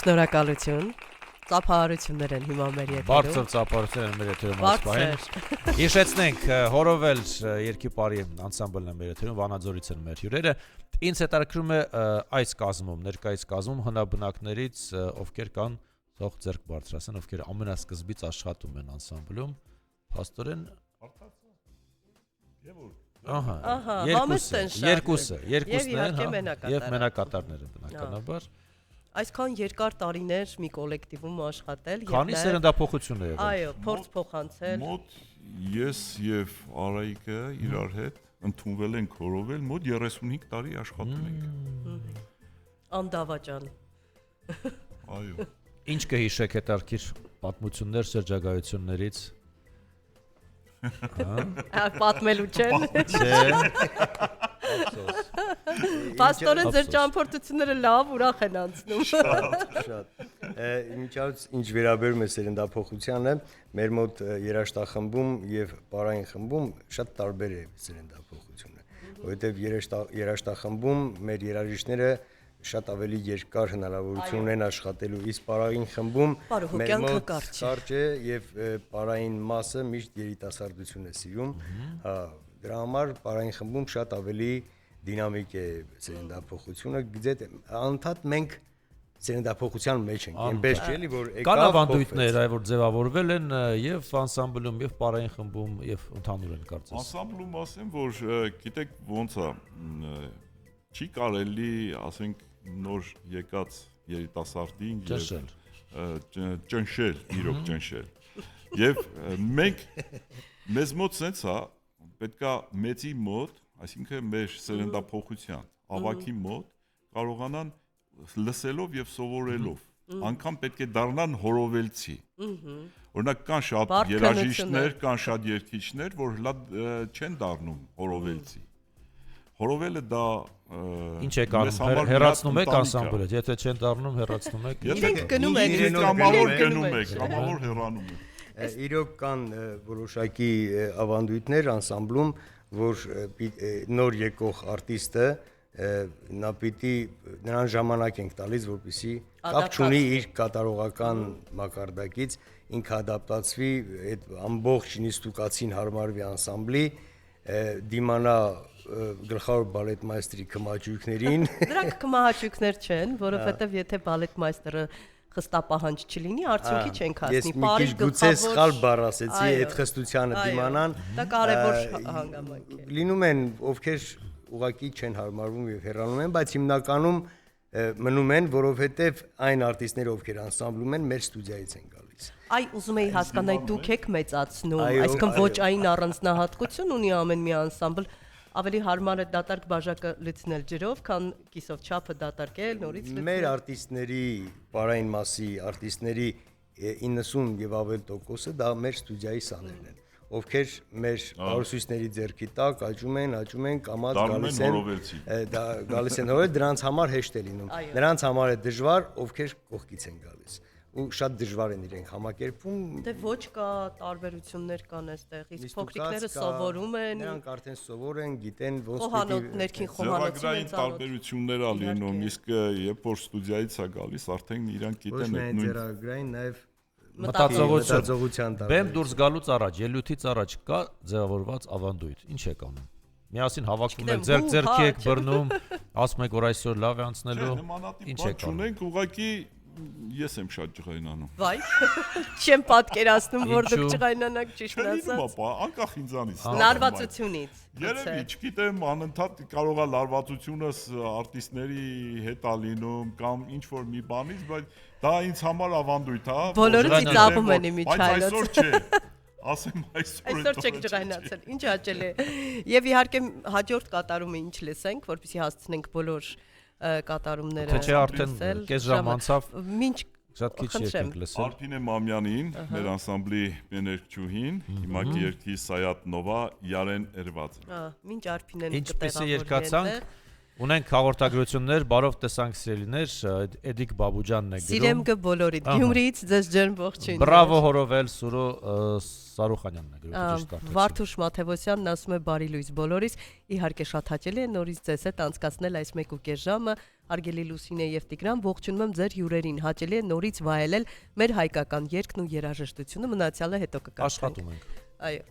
[SPEAKER 2] Շնորհակալություն։ Ծափահարություններ են հիմա մեր եթերում։
[SPEAKER 1] Բարձր ծափարություններ են մեր եթերում այս պահին։
[SPEAKER 2] Բարձր։
[SPEAKER 1] Հիշեցնենք, հորովել երկի բարի անսամբլն է մեր եթերում, Վանաձորից են մեր հյուրերը։ Ինձ հետաքրում է այս կազմում, ներկայիս կազմում հնաբնակներից ովքեր կան, թող ձեռք բարձրացնեն, ովքեր ամենասկզբից աշխատում են անսամբլում, փաստորեն Ահա, երկուսը են, եւ մենակատարները բնականաբար։
[SPEAKER 2] Այսքան երկար տարիներ մի կոլեկտիվում աշխատել եւ
[SPEAKER 1] Քանի սերնդափոխություն է եղել։
[SPEAKER 2] Այո, փորձ փոխանցել։
[SPEAKER 4] Մոտ ես եւ Արայիկը իրար հետ ընդունվել ենք հորովել, մոտ 35 տարի աշխատում ենք։
[SPEAKER 2] Անդավաճան։
[SPEAKER 4] Այո։
[SPEAKER 1] Ինչ կհիշեք հետարքիր պատմություններ շրջագայություններից։
[SPEAKER 2] Պատմելու չեն։
[SPEAKER 1] Չէ։
[SPEAKER 2] Պաստորեն ձեր ճամփորդությունները լավ ուրախ են անցնում։
[SPEAKER 3] Շատ։ Ինչած ինչ վերաբերում է սերնդափոխությանը, մեր մոտ երաշտախմբում եւ պարային խմբում շատ տարբեր է սերնդափոխությունը, որովհետեւ երաշտախմբում մեր երաժիշտները շատ ավելի երկար հնարավորություն ունեն աշխատելու, իսկ պարային խմբում մեր մոտ կարճ է եւ պարային մասը միշտ երիտասարդություն է սիրում, հա, դրա համար պարային խմբում շատ ավելի դինամիկ է սերնդափոխությունը, գիտեք, անդադ մենք սերնդափոխության մեջ ենք, այնպես չէ՞ որ
[SPEAKER 1] կան ավանդույթներ, այ որ ձևավորվել են եւ անսամբլում եւ պարային խմբում եւ ընդհանուր են կարծես։
[SPEAKER 4] Անսամբլում ասեմ, որ գիտեք ոնց է, չի կարելի, ասենք, նոր եկած երիտասարդին եւ ճնշել, իրոք ճնշել։ Եվ մենք մեզ մոտ sense է, պետքա մեծի մոտ, այսինքն մեր սերնդափոխության ավակի մոտ կարողանան լսելով եւ սովորելով անգամ պետք է դառնան հորովելցի։ Օրինակ կան շատ երաժիշտներ, կան շատ երգիչներ, որ չեն դառնում հորովելցի։ Հորովելը դա
[SPEAKER 1] ինչ է կանում, հեռացնում եք անսամբլը, եթե չեն դառնում հեռացնում եք։
[SPEAKER 2] Իրենք գնում են,
[SPEAKER 4] կամավոր գնում եք, կամավոր հեռանում եք։
[SPEAKER 3] Իրոք կան որոշակի ավանդույթներ անսամբլում, որ նոր եկող արտիստը նա պիտի նրան ժամանակ ենք տալիս, որպեսզի կապ չունի իր կատարողական մակարդակից, ինքը ադապտացվի այդ ամբողջ նիստուկացին հարմարվի անսամբլի, դիմանա գլխավոր բալետմայստրի կմաճույքներին։
[SPEAKER 2] Դրանք կմահաճույքներ չեն, որովհետև եթե բալետմայստրը խստապահանջ չլինի, արդյունքի չենք հասնի։
[SPEAKER 3] Ես մի քիչ գուցե սխալ բառ ասեցի, այդ խստությանը դիմանան։
[SPEAKER 2] Դա կարևոր հանգամանք է։
[SPEAKER 3] Լինում են, ովքեր ուղղակի չեն հարմարվում եւ հեռանում են, բայց հիմնականում մնում են, որովհետեւ այն արտիստները, ովքեր անսամբլում են, մեր ստուդիայից են գալիս։
[SPEAKER 2] Այ ուզում էի հասկանալ, դուք եք մեծացնում, այսինքն ոճային առանձնահատկություն ունի ամեն մի անսամբլ, ավելի հարմար է դատարկ բաժակը լցնել ջրով, քան կիսով չափը դատարկել, նորից լցնել։ Մեր արտիստների, պարային մասի արտիստների 90 եւ ավել տոկոսը դա մեր ստուդիայի սաներն են, ովքեր մեր բարուսույցների ձեռքի տակ աճում են, կամած գալիս են հորել, դրանց համար հեշտ է լինում։ Նրանց համար է դժվար, ովքեր կողքից են գալիս։ Ու շատ դժվար են իրենք համակերպվում։ Դե ոչ կա տարբերություններ կան այստեղ, իսկ փոքրիկները սովորում են։ Նրանք արդեն սովոր են, գիտեն ոնց պիտի ներքին խոհանոցին
[SPEAKER 4] են տարբերություններ ա լինում, իսկ երբ որ ստուդիայից է գալիս, արդեն իրանք գիտեն այդ նույն
[SPEAKER 3] ձեռագրային նաև
[SPEAKER 1] մտածողության բեմ դուրս գալուց առաջ, ելույթից առաջ կա ձևավորված ավանդույթ։ Ինչ եք անում։ Միասին հավաքվում եք, ձեռքի եք բռնում, ասում եք որ այսօր լավ է անցնելու։ Ինչ եք անում։
[SPEAKER 4] Ուղղակի ես եմ շատ ջղայնանում։
[SPEAKER 2] Վայ, չեմ պատկերացնում, որ դուք ջղայնանաք ճիշտ ասած։
[SPEAKER 4] Անկախ ինձանից։
[SPEAKER 2] Լարվածությունից։
[SPEAKER 4] Երևի, չգիտեմ, անընդհատ կարող է լարվածությունս արտիստների հետ ա լինում կամ ինչ որ մի բանից, բայց դա ինձ համար ավանդույթ է։
[SPEAKER 2] Բոլորը ծիծաղում են իմիջայլոց։
[SPEAKER 4] Այսօր չէ։ Ասեմ
[SPEAKER 2] այսօր չեք ջղայնացել։ Ինչ հաճելի է։ Եվ իհարկե հաջորդ կատարումը ինչ լսենք, որպեսզի հասցնենք բոլոր կատարումները։
[SPEAKER 1] Թե չէ արդեն կես ժամ անցավ։
[SPEAKER 2] Մինչ
[SPEAKER 1] Շատ քիչ եկեք լսել։
[SPEAKER 4] Արփինե Մամյանին, մեր անսամբլի մեներկչուհին, հիմա երգի Սայատ Նովա Յարեն Էրված։
[SPEAKER 2] Մինչ Արփինեն
[SPEAKER 1] Ինչպեսի երկացանք, ունենք հաղորդագրություններ, բարով տեսանք սիրելիներ, Էդիկ Բաբուջանն է գրում։
[SPEAKER 2] Սիրեմգը բոլորիդ, Գյումրիից ձեզ ջերմ ողջույն։
[SPEAKER 1] Բրավո հորովել Սուրո Սարուխանյանն է գրում, ճիշտ է։
[SPEAKER 2] Վարդուշ Մաթևոսյանն ասում է բարի լույս բոլորիս, իհարկե շատ հաճելի է նորից ձեզ հետ անցկացնել այս 1.5 ժամը, հարգելի Լուսինե եւ Տիգրան, ողջունում եմ ձեր հյուրերին, հաճելի է նորից վայելել մեր հայկական երգն ու երաժշտությունը, մնացյալը հետո կկասենք։
[SPEAKER 1] Աշխատում ենք։
[SPEAKER 2] Այո։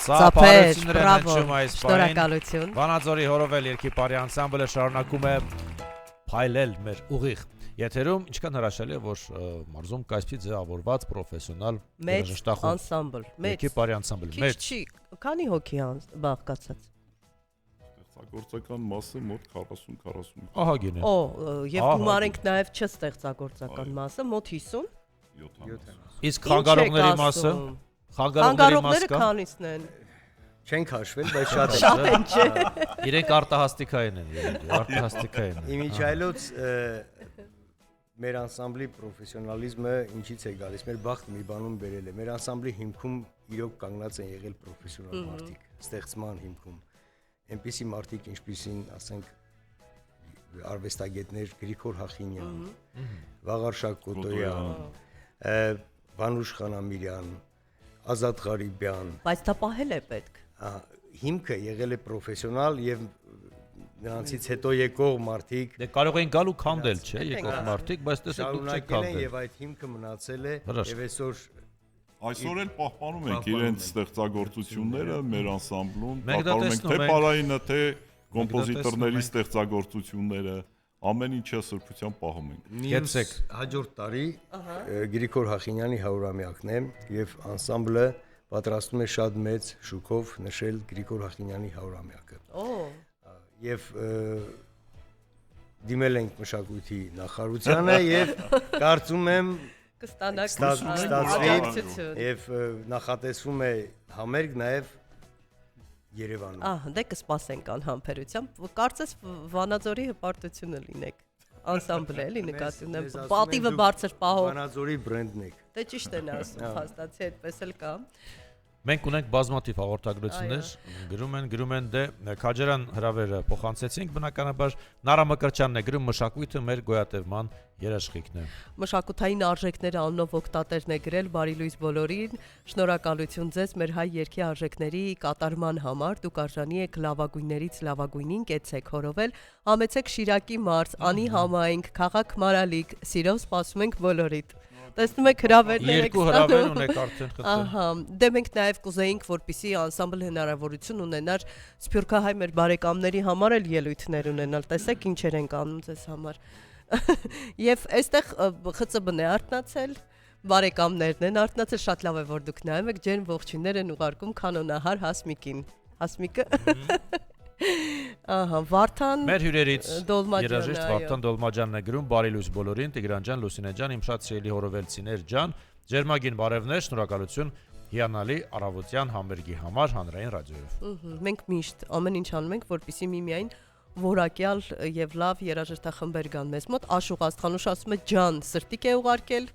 [SPEAKER 1] Ծափեր, բրավո,
[SPEAKER 2] շնորհակալություն։
[SPEAKER 1] Վանաձորի հորովել երկի բարի անսամբլը շարունակում է փայլել մեր ուղիղ եթերում, ինչքան հրաշալի է, որ մարզում կայսպի ձևավորված պրոֆեսիոնալ երաժշտախումբ
[SPEAKER 2] անսամբլ,
[SPEAKER 1] երկի բարի անսամբլ,
[SPEAKER 2] մեծ չի, քանի հոգի բաղկացած։
[SPEAKER 4] Ստեղծագործական մասը մոտ 40-40։
[SPEAKER 1] Ահագին է։
[SPEAKER 2] Եվ գումարենք նաև չստեղծագործական մասը մոտ 50։
[SPEAKER 4] 70։
[SPEAKER 1] Իսկ խանգարողների մասը։
[SPEAKER 2] Խանգարողները քանիսն են։
[SPEAKER 3] Չենք հաշվել, բայց շատ են։
[SPEAKER 2] Շատ են, չէ։
[SPEAKER 1] Իրենք արտահաստիկային են, արտահաստիկային են։
[SPEAKER 3] Իմիջայլոց մեր անսամբլի պրոֆեսիոնալիզմը ինչից է գալիս։ Մեր բախտը մի բանում բերել է։ Մեր անսամբլի հիմքում իրոք կանգնած են եղել պրոֆեսիոնալ մարդիկ, ստեղծման հիմքում։ Այնպիսի մարդիկ, ինչպիսին, ասենք, արվեստագետներ Գրիգոր Հախինյան, Վաղարշակ Կոտոյան, Վանուշ Խանամիրյան, Ազատ Ղարիբյան,
[SPEAKER 2] Բայց դա պահել է պետք։
[SPEAKER 3] հիմքը եղել է պրոֆեսիոնալ եւ նրանցից հետո եկող մարդիկ
[SPEAKER 1] Դե կարող էին գալ ու քանդել, չէ,
[SPEAKER 2] Պետք է
[SPEAKER 1] եկող
[SPEAKER 2] գալ։
[SPEAKER 1] մարդիկ, բայց տեսեք դուք չեք
[SPEAKER 3] շարունակել են
[SPEAKER 1] քանդել։
[SPEAKER 3] եւ այդ հիմքը մնացել է
[SPEAKER 1] Հրաշք։
[SPEAKER 3] եւ այսօր
[SPEAKER 4] Այսօր էլ պահպանում ենք
[SPEAKER 3] Պահպանում
[SPEAKER 4] իրենց
[SPEAKER 3] ենք։
[SPEAKER 4] ստեղծագործությունները մեր անսամբլում,
[SPEAKER 1] Մենք դա
[SPEAKER 4] պահպանում ենք
[SPEAKER 1] տեսնում
[SPEAKER 4] թե
[SPEAKER 1] ենք։
[SPEAKER 4] պարայինը, թե
[SPEAKER 1] տեսնում
[SPEAKER 4] կոմպոզիտորների
[SPEAKER 1] ենք։
[SPEAKER 4] ստեղծագործությունները, ամեն ինչը սրբության պահում ենք։
[SPEAKER 1] Գեցեք։
[SPEAKER 3] հաջորդ տարի Գրիգոր Հախինյանի 100-ամյակն է եւ անսամբլը պատրաստում է շատ մեծ շուկով նշել Գրիգոր Հախինյանի 100-ամյակը։
[SPEAKER 2] Օ,
[SPEAKER 3] Եվ դիմել ենք մշակույթի նախարարությանը եւ կարծում եմ
[SPEAKER 2] կստանաք
[SPEAKER 3] ստացվի
[SPEAKER 2] աջակցություն։
[SPEAKER 3] եւ նախատեսվում է համերգ նաեւ Երևանում։
[SPEAKER 2] Դե կսպասենք անհամբերությամբ։ Կարծես Վանաձորի հպարտությունը լինեք։ Անսամբլ էլի նկատի ունեմ։ Պատիվը բարձր պահող։
[SPEAKER 3] Վանաձորի բրենդն եք։
[SPEAKER 2] Դե ճիշտ են ասում, հաստատի այդպես էլ կա։
[SPEAKER 1] Մենք ունենք բազմաթիվ հաղորդագրություններ, գրում են դե Քաջարյան հրավերը փոխանցեցինք, բնականաբար Նարա Մկրտչյանն է գրում մշակույթը մեր գոյատևման երաշխիքն է։
[SPEAKER 2] Մշակութային արժեքները անունով օգտատերն է գրել բարի լույս բոլորին։ Շնորհակալություն ձեզ մեր հայ երկի արժեքների կատարման համար։ Դուք արժանի եք լավագույններից լավագույնին, կեցեք հորովել, համեցեք Շիրակի մարզ, անի համայնք, քաղաք Մարալիկ, սիրով սպասում ենք բոլորիդ։ Տեսնում եք հրավերներ եք
[SPEAKER 1] Երկու հրավեր ունեք արդեն խնդրեմ։
[SPEAKER 2] Ահա, դե մենք նաև կուզեինք, որպեսզի անսամբլ հնարավորություն ունենար սփյուռքահայ մեր բարեկամների համար էլ ելույթներ ունենալ։ Տեսեք ինչեր ենք անում ձեզ համար։ Եվ այստեղ ԽՑԲ-ն է արտնացել, բարեկամներն են արտնացել, շատ լավ է որ դուք նայում եք, ջերմ ողջույններ են ուղարկում կանոնահար Հասմիկին։ Հասմիկը Ահա, Վարդան
[SPEAKER 1] Մեր հյուրերից
[SPEAKER 2] Դոլմաջյանը,
[SPEAKER 1] երաժիշտ
[SPEAKER 2] այո։
[SPEAKER 1] Վարդան Դոլմաջյանն է գրում բարի լույս բոլորին, Տիգրան ջան, Լուսինե ջան, իմ շատ սիրելի հորովելցիներ ջան, ջերմագին բարևներ, շնորհակալություն հիանալի առավոտյան համերգի համար հանրային ռադիոյով։
[SPEAKER 2] Մենք միշտ ամեն ինչ անում ենք, որպեսզի միմիայն որակյալ եւ լավ երաժշտախմբեր կան մեզ մոտ։ Աշուղ Աստղանուշ ասում է ջան, սրտիկ է ուղարկել։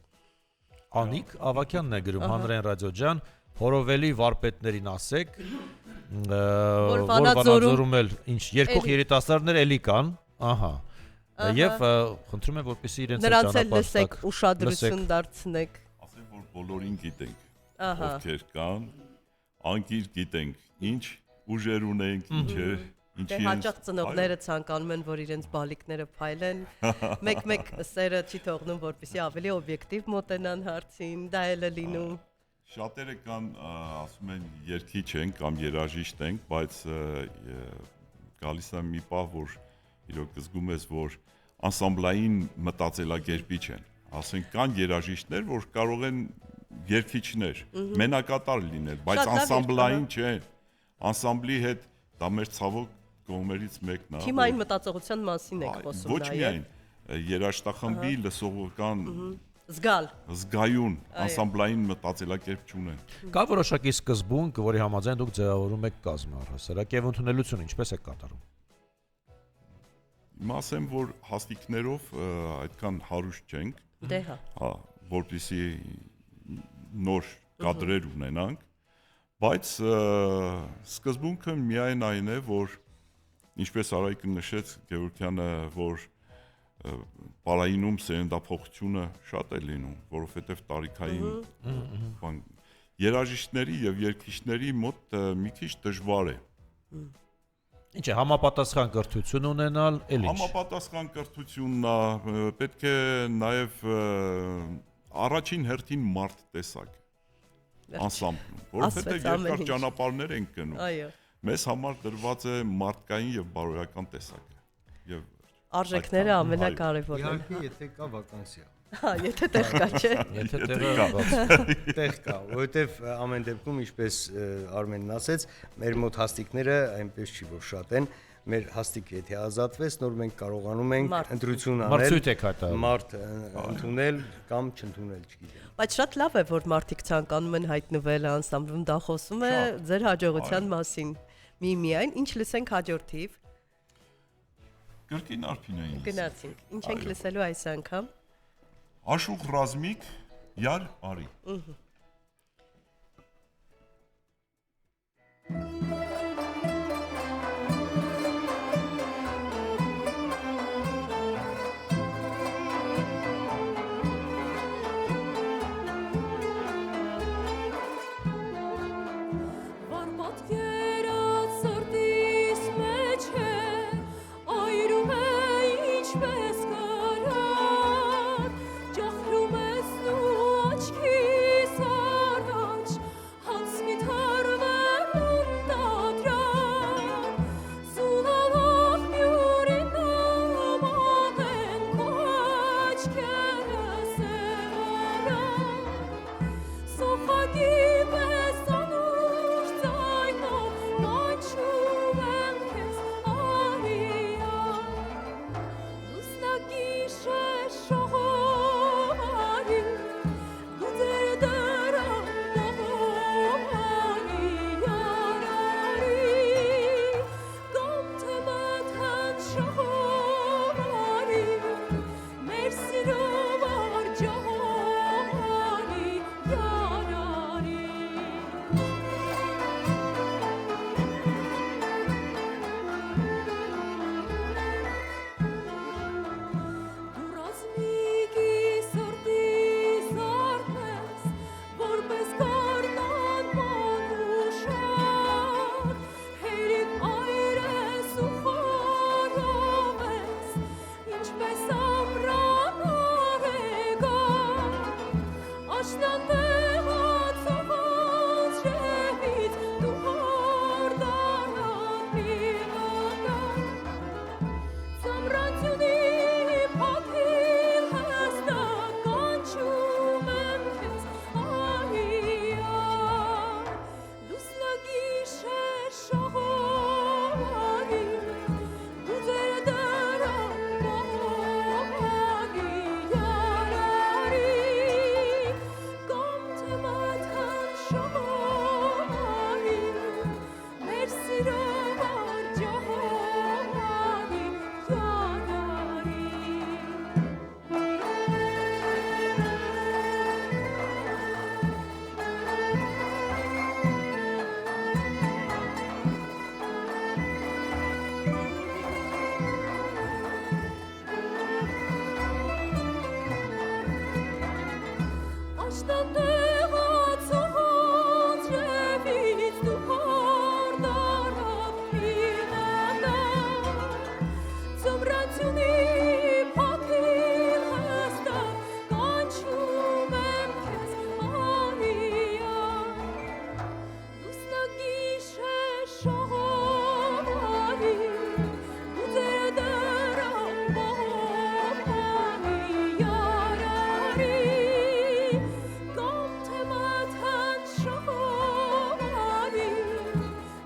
[SPEAKER 1] Անիկ Ավակյանն է գրում հանրային ռադիո ջան, հորովելի վարպետներին ասեք, որ Վանաձորում էլ ինչ երկող երիտասարդներ էլի կան, ահա։ Եվ խնդրում եմ որպեսզի իրենց
[SPEAKER 2] Նրանց էլ լսեք, ուշադրություն դարձնեք։
[SPEAKER 4] Ասեմ որ բոլորին գիտենք,
[SPEAKER 2] Ահա։
[SPEAKER 4] ովքեր կան, անկիր գիտենք, ինչ ուժեր ունենք, ինչեր,
[SPEAKER 2] Դե
[SPEAKER 4] ինչի
[SPEAKER 2] հաճախ ծնողները ցանկանում են, որ իրենց բալիկները փայլեն, մեկ-մեկ սերը չի թողնում, որպեսզի ավելի օբյեկտիվ մոտենան հարցին, դա էլ է լինում։
[SPEAKER 4] Շատերը կան, ասում են երգիչ են կամ երաժիշտ են, բայց գալիս է մի պահ, որ իրոք զգում ես, որ անսամբլային մտածելակերպիչ են։ Ասենք կան երաժիշտներ, որ կարող են երգիչներ, մենակատար լինել, բայց
[SPEAKER 2] Շատ լավ
[SPEAKER 4] անսամբլային չեն։ Անսամբլի հետ դա մեր ցավոք կողմերից մեկն է։
[SPEAKER 2] Թիմային մտածողության մասին եք խոսում
[SPEAKER 4] Ոչ
[SPEAKER 2] նաև։
[SPEAKER 4] միայն երաժշտախմբի լսողական
[SPEAKER 2] Զգալ։
[SPEAKER 4] զգայուն անսամբլային մտածելակերպ չունեն։
[SPEAKER 1] Կա որոշակի սկզբունք, որի համաձայն դուք ձևավորում եք կազմը առհասարակ եւ ընդունելությունը ինչպես եք կատարում։
[SPEAKER 4] Հիմա ասեմ, որ հաստիկներով այդքան հարուստ չենք,
[SPEAKER 2] Դե հա։
[SPEAKER 4] որպեսզի նոր կադրեր ունենանք, բայց սկզբունքը միայն այն է, որ ինչպես Արայիկը նշեց Գևորգյանը, որ պարայինում սերնդափոխությունը շատ է լինում, որովհետև տարիքային բան երաժիշտների եւ երգիչների մոտ մի քիչ դժվար է։
[SPEAKER 1] Ինչ է համապատասխան կրթություն ունենալ, էլ ինչ։
[SPEAKER 4] Համապատասխան կրթությունն է, պետք է նաեւ առաջին հերթին մարդ տեսակ անսամբլում, որովհետև երկար ճանապարհներ են գնում։
[SPEAKER 2] Այո։
[SPEAKER 4] Մեզ համար դրված է մարդկային եւ բարոյական տեսակը։ Եվ
[SPEAKER 2] Արժեքները ամենակարևորն են։
[SPEAKER 3] Իհարկե, եթե կա վականսիա։
[SPEAKER 2] Հա, եթե տեղ կա, չէ։
[SPEAKER 1] Եթե տեղը
[SPEAKER 3] Տեղ կա, որովհետև ամեն դեպքում, ինչպես Արմենն ասեց, մեր մոտ հաստիկները այնպես չի որ շատ են, մեր հաստիկը եթե ազատվեց, նոր մենք կարողանում ենք ընտրություն անել,
[SPEAKER 1] Մրցույթ եք հայտարարում։
[SPEAKER 3] մարդ ընդունել կամ չընդունել, չգիտեմ։
[SPEAKER 2] Բայց շատ լավ է, որ մարդիկ ցանկանում են հայտնվել անսամբլում, դա խոսում է ձեր հաջողության մասին։ Միայն ինչ լսենք հաջորդիվ։
[SPEAKER 4] կրկին Արփինային։
[SPEAKER 2] Գնացինք։ Ինչ ենք լսելու այս անգամ։
[SPEAKER 4] Աշուղ ռազմիկ, յար արի։
[SPEAKER 5] ինչպես կարար ջախրում ես դու աչքիս առաջ հանց մի թարվերուն դադրան սուլալող մյուրին նման են քո աչքերը սևարան սոխագի պես անուր ձայնով կանչում եմ քեզ արիան լուսնագիշեր շողովարի դու ձեր դրան բողովարի ярարի կամ թե մթան շողովարի մեր սիրով արջահարի ярարի Դու ռազմիկի սրտի զարդես, որպես կառնան մանուշակ, հերիք այր ես ու խորով ես, ինչպես ամռան արեգակ, աշնան տեղած ողած ժևից, դու հորդանան մի վատակ, Ծամրացյունի փաթիլ հստակ կանչում եմ քեզ արիան լուսնագիշեր շողովարի դու ձեր դրան բողովարի ярարի կամ թե մթան շողովարի մեր սիրով արջահարի ярարի Աշտան տեղած ողած ժևից դու հորդանան մի վատակ Ծամրացյունի փաթիլ հստակ կանչում եմ քեզ արիան լուսնագիշեր շողովարի դու ձեր դրան բողովարի ярարի կամ թե մթան շողովարի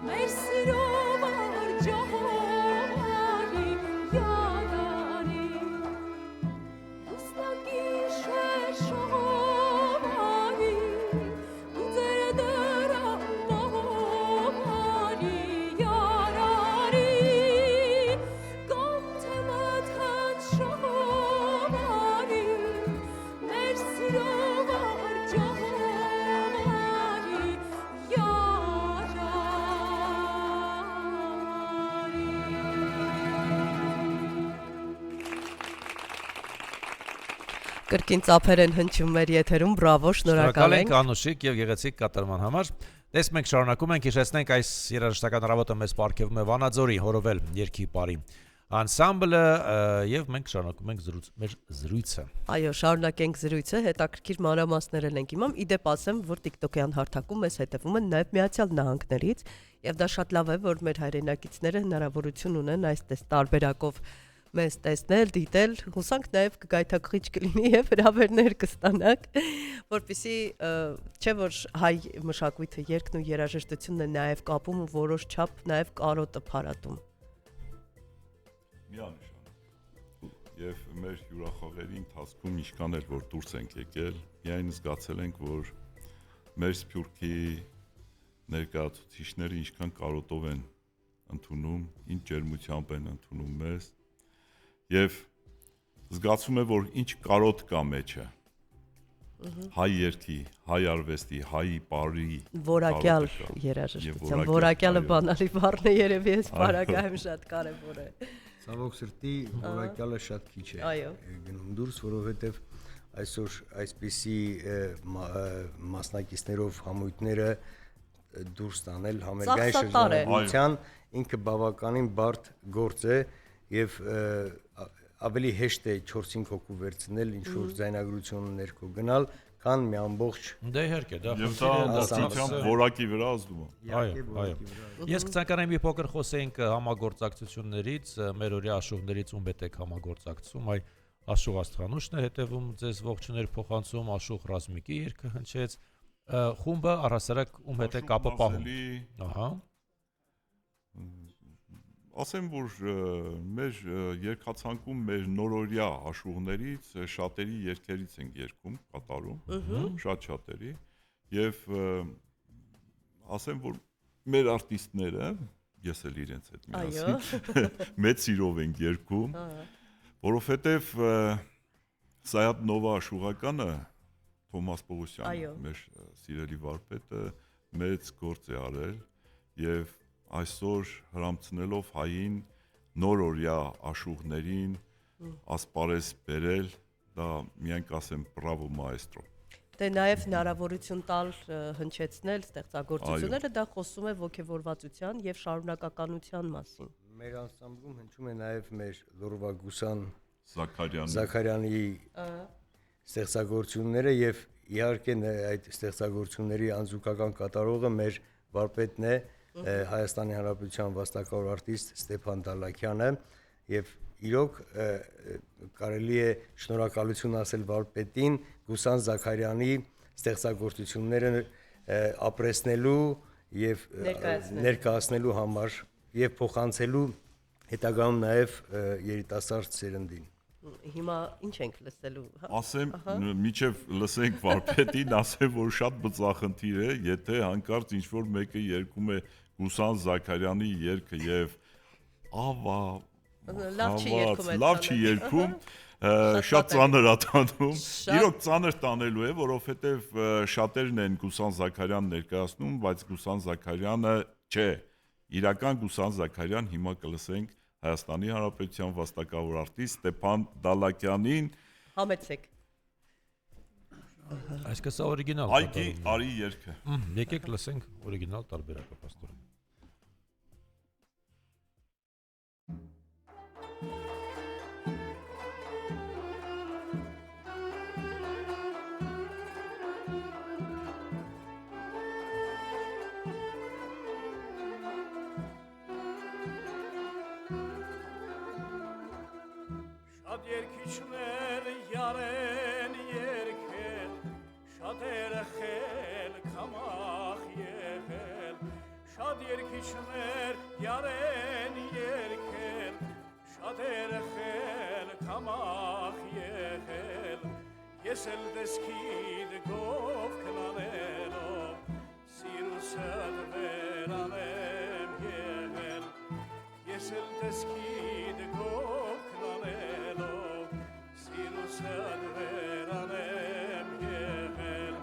[SPEAKER 5] մեր սիրով արջահարի ярարի լուսնագիշեր շողովարի դու ձեր դրան բողովարի ярարի կամ թե մթան շողովարի մեր սիրով արջահարի
[SPEAKER 2] Կրկին ծափեր են հնչում մեր եթերում, բրավո, շնորհակալ
[SPEAKER 1] Շնորհակալ ենք
[SPEAKER 2] ենք։
[SPEAKER 1] անուշիկ եւ գեղեցիկ կատարման համար։ Դες մենք շարունակում ենք հիշեցնենք այս երաժշտական առավոտը մեզ պարգևում է Վանաձորի հորովել երկի բարի անսամբլը եւ մենք շարունակում ենք մեր զրույցը։
[SPEAKER 2] Այո, շարունակենք զրույցը, հետաքրքիր մանրամասներ ենք իմամ։ Իդեպ ասեմ, որ TikTok-յան հարթակում մեզ հետևում են նաև Միացյալ Նահանգներից, եւ դա շատ լավ է, որ մեր հայրենակիցները հնարավորություն ունեն այս տարբերակով մեզ տեսնել, դիտել, հուսանք նաև կգայթակղիչ կլինի եւ հրավերներ կստանաք, որպեսզի չէ որ հայ մշակույթը երգն ու երաժշտությունն է նաև կապում ու որոշ չափ նաև կարոտը փարատում։
[SPEAKER 4] Միանշան։ Եվ մեր հյուրախաղերի ընթացքում ինչքան էլ որ դուրս ենք եկել, միայն զգացել ենք, որ մեր սփյուռքի ներկայացուցիչները ինչքան կարոտով են ընդունում, ինչ ջերմությամբ են ընդունում մեզ, եւ զգացում է, որ ինչ կարոտ կա մեջը։ Հայ երգի, հայ արվեստի, հայ բարի
[SPEAKER 2] Որակյալ երաժշտության, որակյալը բանալի բառն է երևի այս բառակայում շատ կարևոր է։
[SPEAKER 3] Ցավոք սրտի որակյալը շատ քիչ է գնում դուրս, որովհետև այսօր այսպիսի մասնակիցներով համույթները դուրս տանել համերգային շրջանառության ինքը բավականին բարդ գործ է եւ ավելի հեշտ է 4-5 հոգու վերցնել ինչ որ ձայնագրություն ներքո գնալ, քան մի ամբողջ
[SPEAKER 1] Դե իհարկե, դա
[SPEAKER 4] Եվ դա ամբողջությամբ որակի վրա ազդում է։
[SPEAKER 1] Այո։ Ես կցանկանայի մի փոքր խոսենք համագործակցություններից, մեր օրյա աշուղներից ում հետ եք համագործակցում, այ Աշուղ Աստղանուշն է հետևում ձեզ ողջուներ փոխանցում, Աշուղ Ռազմիկի երգը հնչեց, խումբը առհասարակ ում հետ է կապը պահում։ Ահա։
[SPEAKER 4] Ասեմ, որ մեր երգացանկում մեր նորօրյա աշուղներից շատերի երգերից ենք երգում, կատարում, շատ շատերի, եւ ասեմ, որ մեր արտիստները, ես էլ իրենց հետ միասին, մեծ սիրով ենք երգում, որովհետեւ Սայաթ Նովա աշուղականը Թոմաս Պողոսյանը, մեր սիրելի վարպետը, մեծ գործ է արել եւ այսօր հրամցնելով հային նորօրյա աշուղներին ասպարեզ բերել, դա միայն կասեմ բրավո մայստրո։
[SPEAKER 2] Դե նաև հնարավորություն տալ հնչեցնել ստեղծագործությունները, դա խոսում է ոգևորվածության եւ շարունակականության մասին։
[SPEAKER 3] Մեր անսամբլում հնչում է նաև մեր Լորվա Գուսան
[SPEAKER 4] Զաքարյանի
[SPEAKER 3] ստեղծագործությունները եւ իհարկե այդ ստեղծագործությունների անձուկական կատարողը մեր վարպետն է Հայաստանի Հանրապետության վաստակավոր արտիստ Ստեփան Դալաքյանը եւ իրոք կարելի է շնորհակալություն ասել վարպետին Գուսան Զաքարյանի ստեղծագործությունները ապրեսնելու եւ ներկայացնելու համար եւ փոխանցելու հետագայում նաեւ երիտասարդ սերնդին։
[SPEAKER 2] Հիմա ինչ ենք լսելու, հա։
[SPEAKER 4] Ասեմ, միջև լսենք վարպետին, ասեմ, որ շատ բծախնդիր է, եթե հանկարծ ինչ-որ մեկը երգում է Գուսան Զաքարյանի երգը եւ ավա լավ չի երգում, շատ ծանր ատանում, իրոք ծանր տանելու է, որովհետեւ շատերն են Գուսան Զաքարյան ներկայացնում, բայց Գուսան Զաքարյանը չէ, իրական Գուսան Զաքարյան հիմա կլսենք Հայաստանի Հանրապետության վաստակավոր արտիստ Ստեփան Դալաքյանին։
[SPEAKER 2] Համեցեք։
[SPEAKER 1] Այսինքն սա օրիգինալ
[SPEAKER 4] Այգի արի երգը։
[SPEAKER 1] Եկեք լսենք օրիգինալ տարբերակը պաստորեն։
[SPEAKER 6] Երկիչներ յարեն երկել, շատերը խել կամախ եղել, շատ երկիչներ յարեն երկել, շատերը խել կամախ եղել, ես էլ դեսքիդ գով կնանելով, սիրուսըդ վերանեմ եղել, ես էլ դեսքիդ գով կնանելով, սիրուսըդ վերանեմ եղել,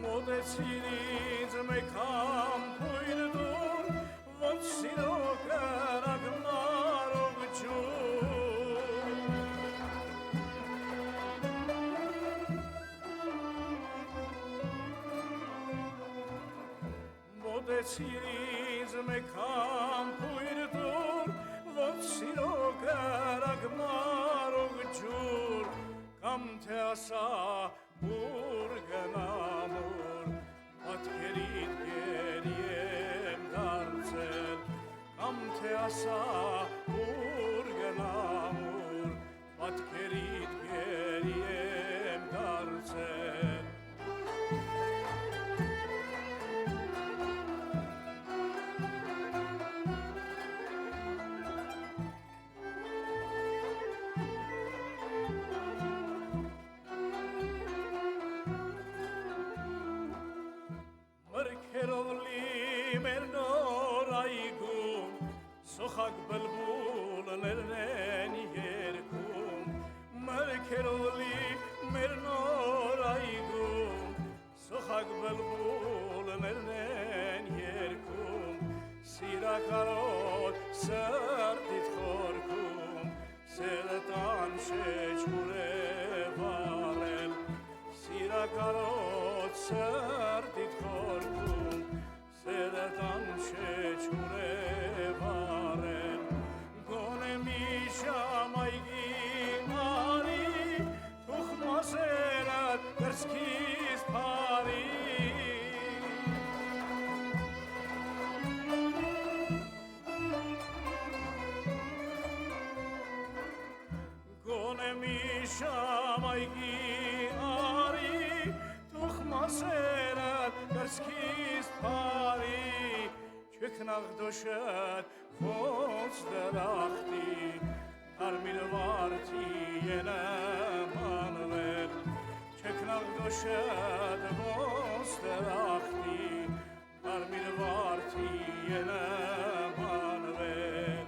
[SPEAKER 6] մոտեցիր ինձ մեկ ամպույր դուր, ոնց սիրո կրակ մարող ջուր, մոտեցիր ինձ մեկ ամպույր դուր, ոնց սիրո կրակ մարող ջուր, կամ թե ասա ուր գնամ ուր, պատկերիդ գերի եմ դարձել, կամ թե ասա ուր գնամ ուր, պատկերիդ գերի եմ դարձել, Սոխակ բլբուլներն են երգում, մրգերոլի մեր նոր այգում, սոխակ բլբուլներն են երգում, սիրակարոտ սրտիդ խորքում, սերտան շեչուր է վարել, սիրակարոտ սրտիդ խորքում, սերտան շեչուր է վարել, գոնե մի շամ այգի Նեմիշամ այգի արի Թուխ մասերատ կրսքիս պարի Չքնաղ դոշատ ոնց դրախտի Արմիլ վարդի ենեմ անվել Չքնաղ դոշատ ոնց դրախտի Արմիլ վարդի ենեմ անվել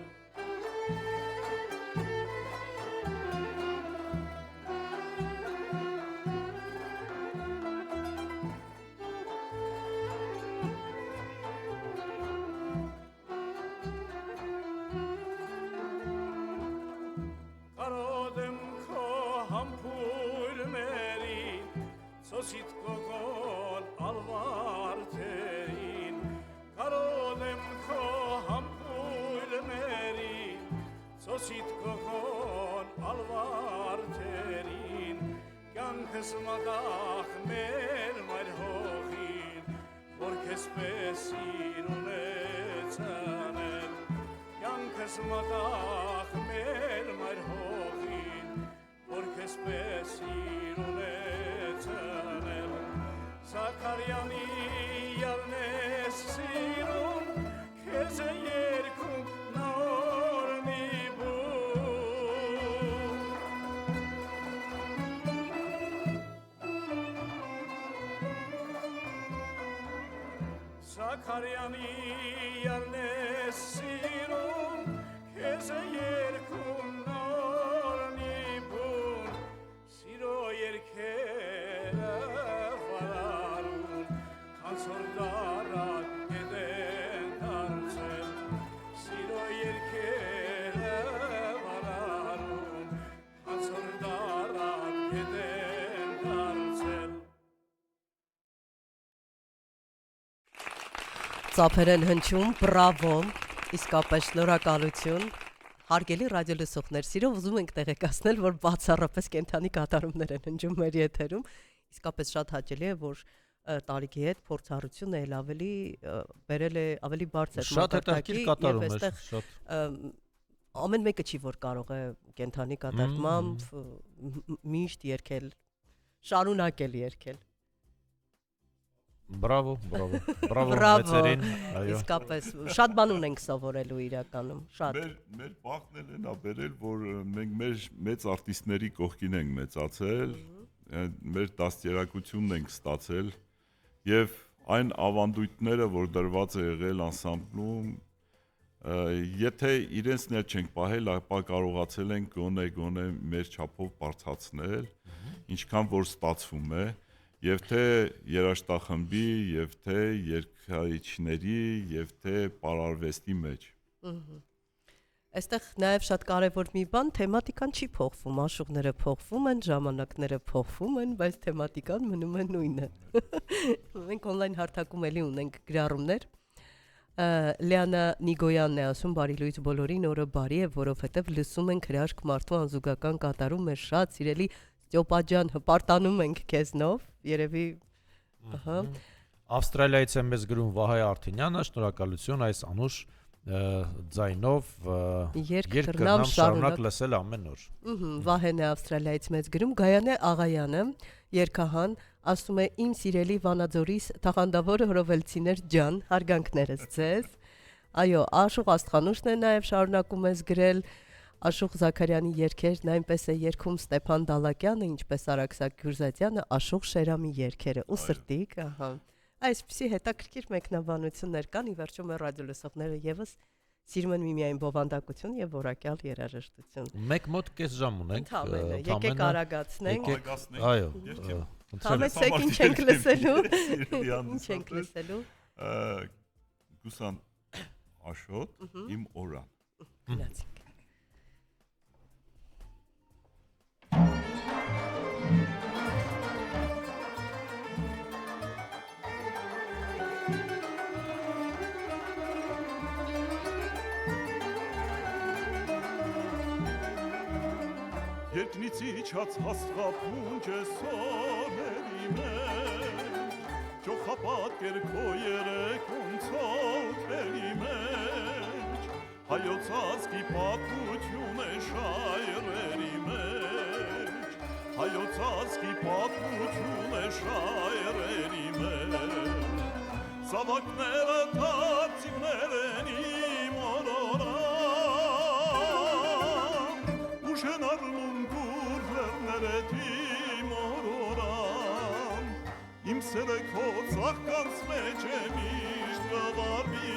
[SPEAKER 6] Սոսիտ կոգոն ալվարդերին Կարոդ եմ քո համպույրներին Սոսիտ կոգոն ալվարդերին Կյանքս մադախ մեր մայր հողին Որ քեզ պես սիրուն է ծանել Կյանքս մադախ մեր մայր հողին Որ քեզ պես սիրուն է ծանել Զաքարյանի յարնես սիրուն Քեզ է երգում նոր մի բուն Զաքարյանի յարնես սիրուն Քեզ է երգում նոր մի բուն Սիրո երգերը վարարուն Կանցոր դարակ գետեն դարձել Սիրո երգերը վարարուն Կանցոր դարակ գետեն դարձել
[SPEAKER 2] Ծափեր են հնչում, բրավո, իսկապես շնորհակալություն Հարգելի ռադիոլսողներ, սիրով ուզում ենք տեղեկացնել, որ բացառապես կենթանի կատարումներ են հնչում մեր եթերում Իսկապես շատ հաճելի է, որ տարիքի հետ փորձառությունը ել ավելի բերել է ավելի բարձր
[SPEAKER 1] Շատ հետաքրքիր կատարում էր, շատ
[SPEAKER 2] ամեն մեկը չի որ կարող է կենթանի կատարմամբ միշտ երգել, շարունակել երգել
[SPEAKER 1] Բրավո, մեծերին, այո
[SPEAKER 2] Իսկապես, շատ բան ունենք սովորելու իրականում, շատ
[SPEAKER 4] Մեր բախտն էլ են աբերել, որ մենք մեր մեծ արտիստների կողքին ենք մեծացել Մեր դաստիարակությունն ենք ստացել և այն ավանդույթները, որ դրված է եղել անսամբլում Եթե իրենցն էլ չենք պահել, ապա կարողացել ենք գոնե մեր չափով բարձրացնել Ինչքան որ ստացվում է Եվ թե երաժշտախմբի, և թե երգիչների, և թե պարարվեստի մեջ
[SPEAKER 2] Այստեղ նաև շատ կարևոր մի բան, թեմատիկան չի փոխվում, աշուղները փոխվում են, ժամանակները փոխվում են, բայց թեմատիկան մնում է նույնը Մենք օնլայն հարթակում էլի ունենք գրառումներ Լիանա Նիգոյանն է ասում բարի լույս բոլորին, օրը բարի է, որովհետև լսում ենք հրաշք մարդու անզուգական կատարում մեր շատ սիրելի Ստյոպա ջան, հպարտանում ենք քեզնով, երևի
[SPEAKER 1] Ավստրալիայից է մեզ գրում Վահայ Արթինյանը, շնորհակալություն այս անուշ ձայնով երգ կրնամ շարունակ լսել ամեն օր
[SPEAKER 2] Վահեն է Ավստրալիայից մեզ գրում, Գայանե Աղայանը, երգահան, ասում է իմ սիրելի Վանաձորիս թախանդավոր հրովելցիներ ջան, հարգանքներս ձեզ Այո, Աշուղ Աստղանուշն է նաև շարունակում ես գրել Աշուղ Զաքարյանի երգերն այնպես է երգում Ստեփան Դալակյանը, ինչպես Արաքսակ Գյուրզադյանը, Աշուղ Շերամի երգերը ու սրտիկ, Այսպիսի հետաքրքիր մեկնաբանություններ կան, ի վերջո մեր ռադիոլսողները եւս սիրում են միմիայն բովանդակություն եւ որակյալ երաժշտություն։
[SPEAKER 1] Մեկ մոտ կես ժամ ունենք։
[SPEAKER 2] Եկեք արագացնենք։
[SPEAKER 1] Այո։
[SPEAKER 2] Համեցեք ինչ ենք լսելու։ Ինչ ենք լսելու։
[SPEAKER 4] Գուսան Աշոտ, իմ օրան։
[SPEAKER 2] Գնացինք։
[SPEAKER 4] Երկնից իջած հաստղապունջ է սոների մեջ, Ճոխապատկեր քո երեկում ցոլքերի մեջ, Հայոց ազգի պատմություն է շայրերի մեջ, շայրերի մեջ Սավակները թացիվներ են իմ օրորան Ուշեն արնում գուրլերները թիմ օրորան Իմ սերը քո ծաղկանց մեջ է միշտ գվարվի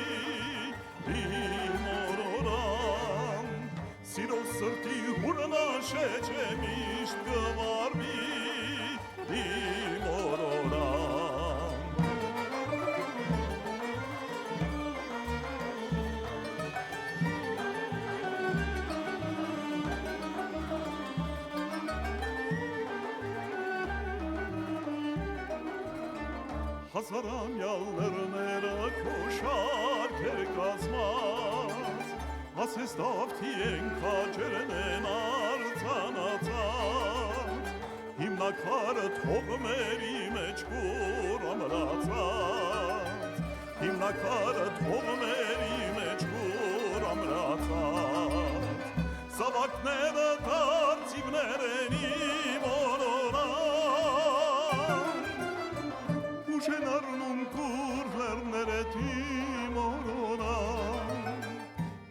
[SPEAKER 4] իմ օրորան Սիրով սրտի հուրնաշեջ է միշտ գվարվի իմ օրորան Հազարամյալ լեռները քո շարքեր կազմած Ասես դավթի են քաջերն են արձանացած Հիմնակարը թողմերի մեջ կուր ամրացած Հիմնակարը թողմերի մեջ կուր ամրացած Սավակները դարձիվներ են իմ օրորան Ուշեն արնում կուր լեռները թիմ օրորան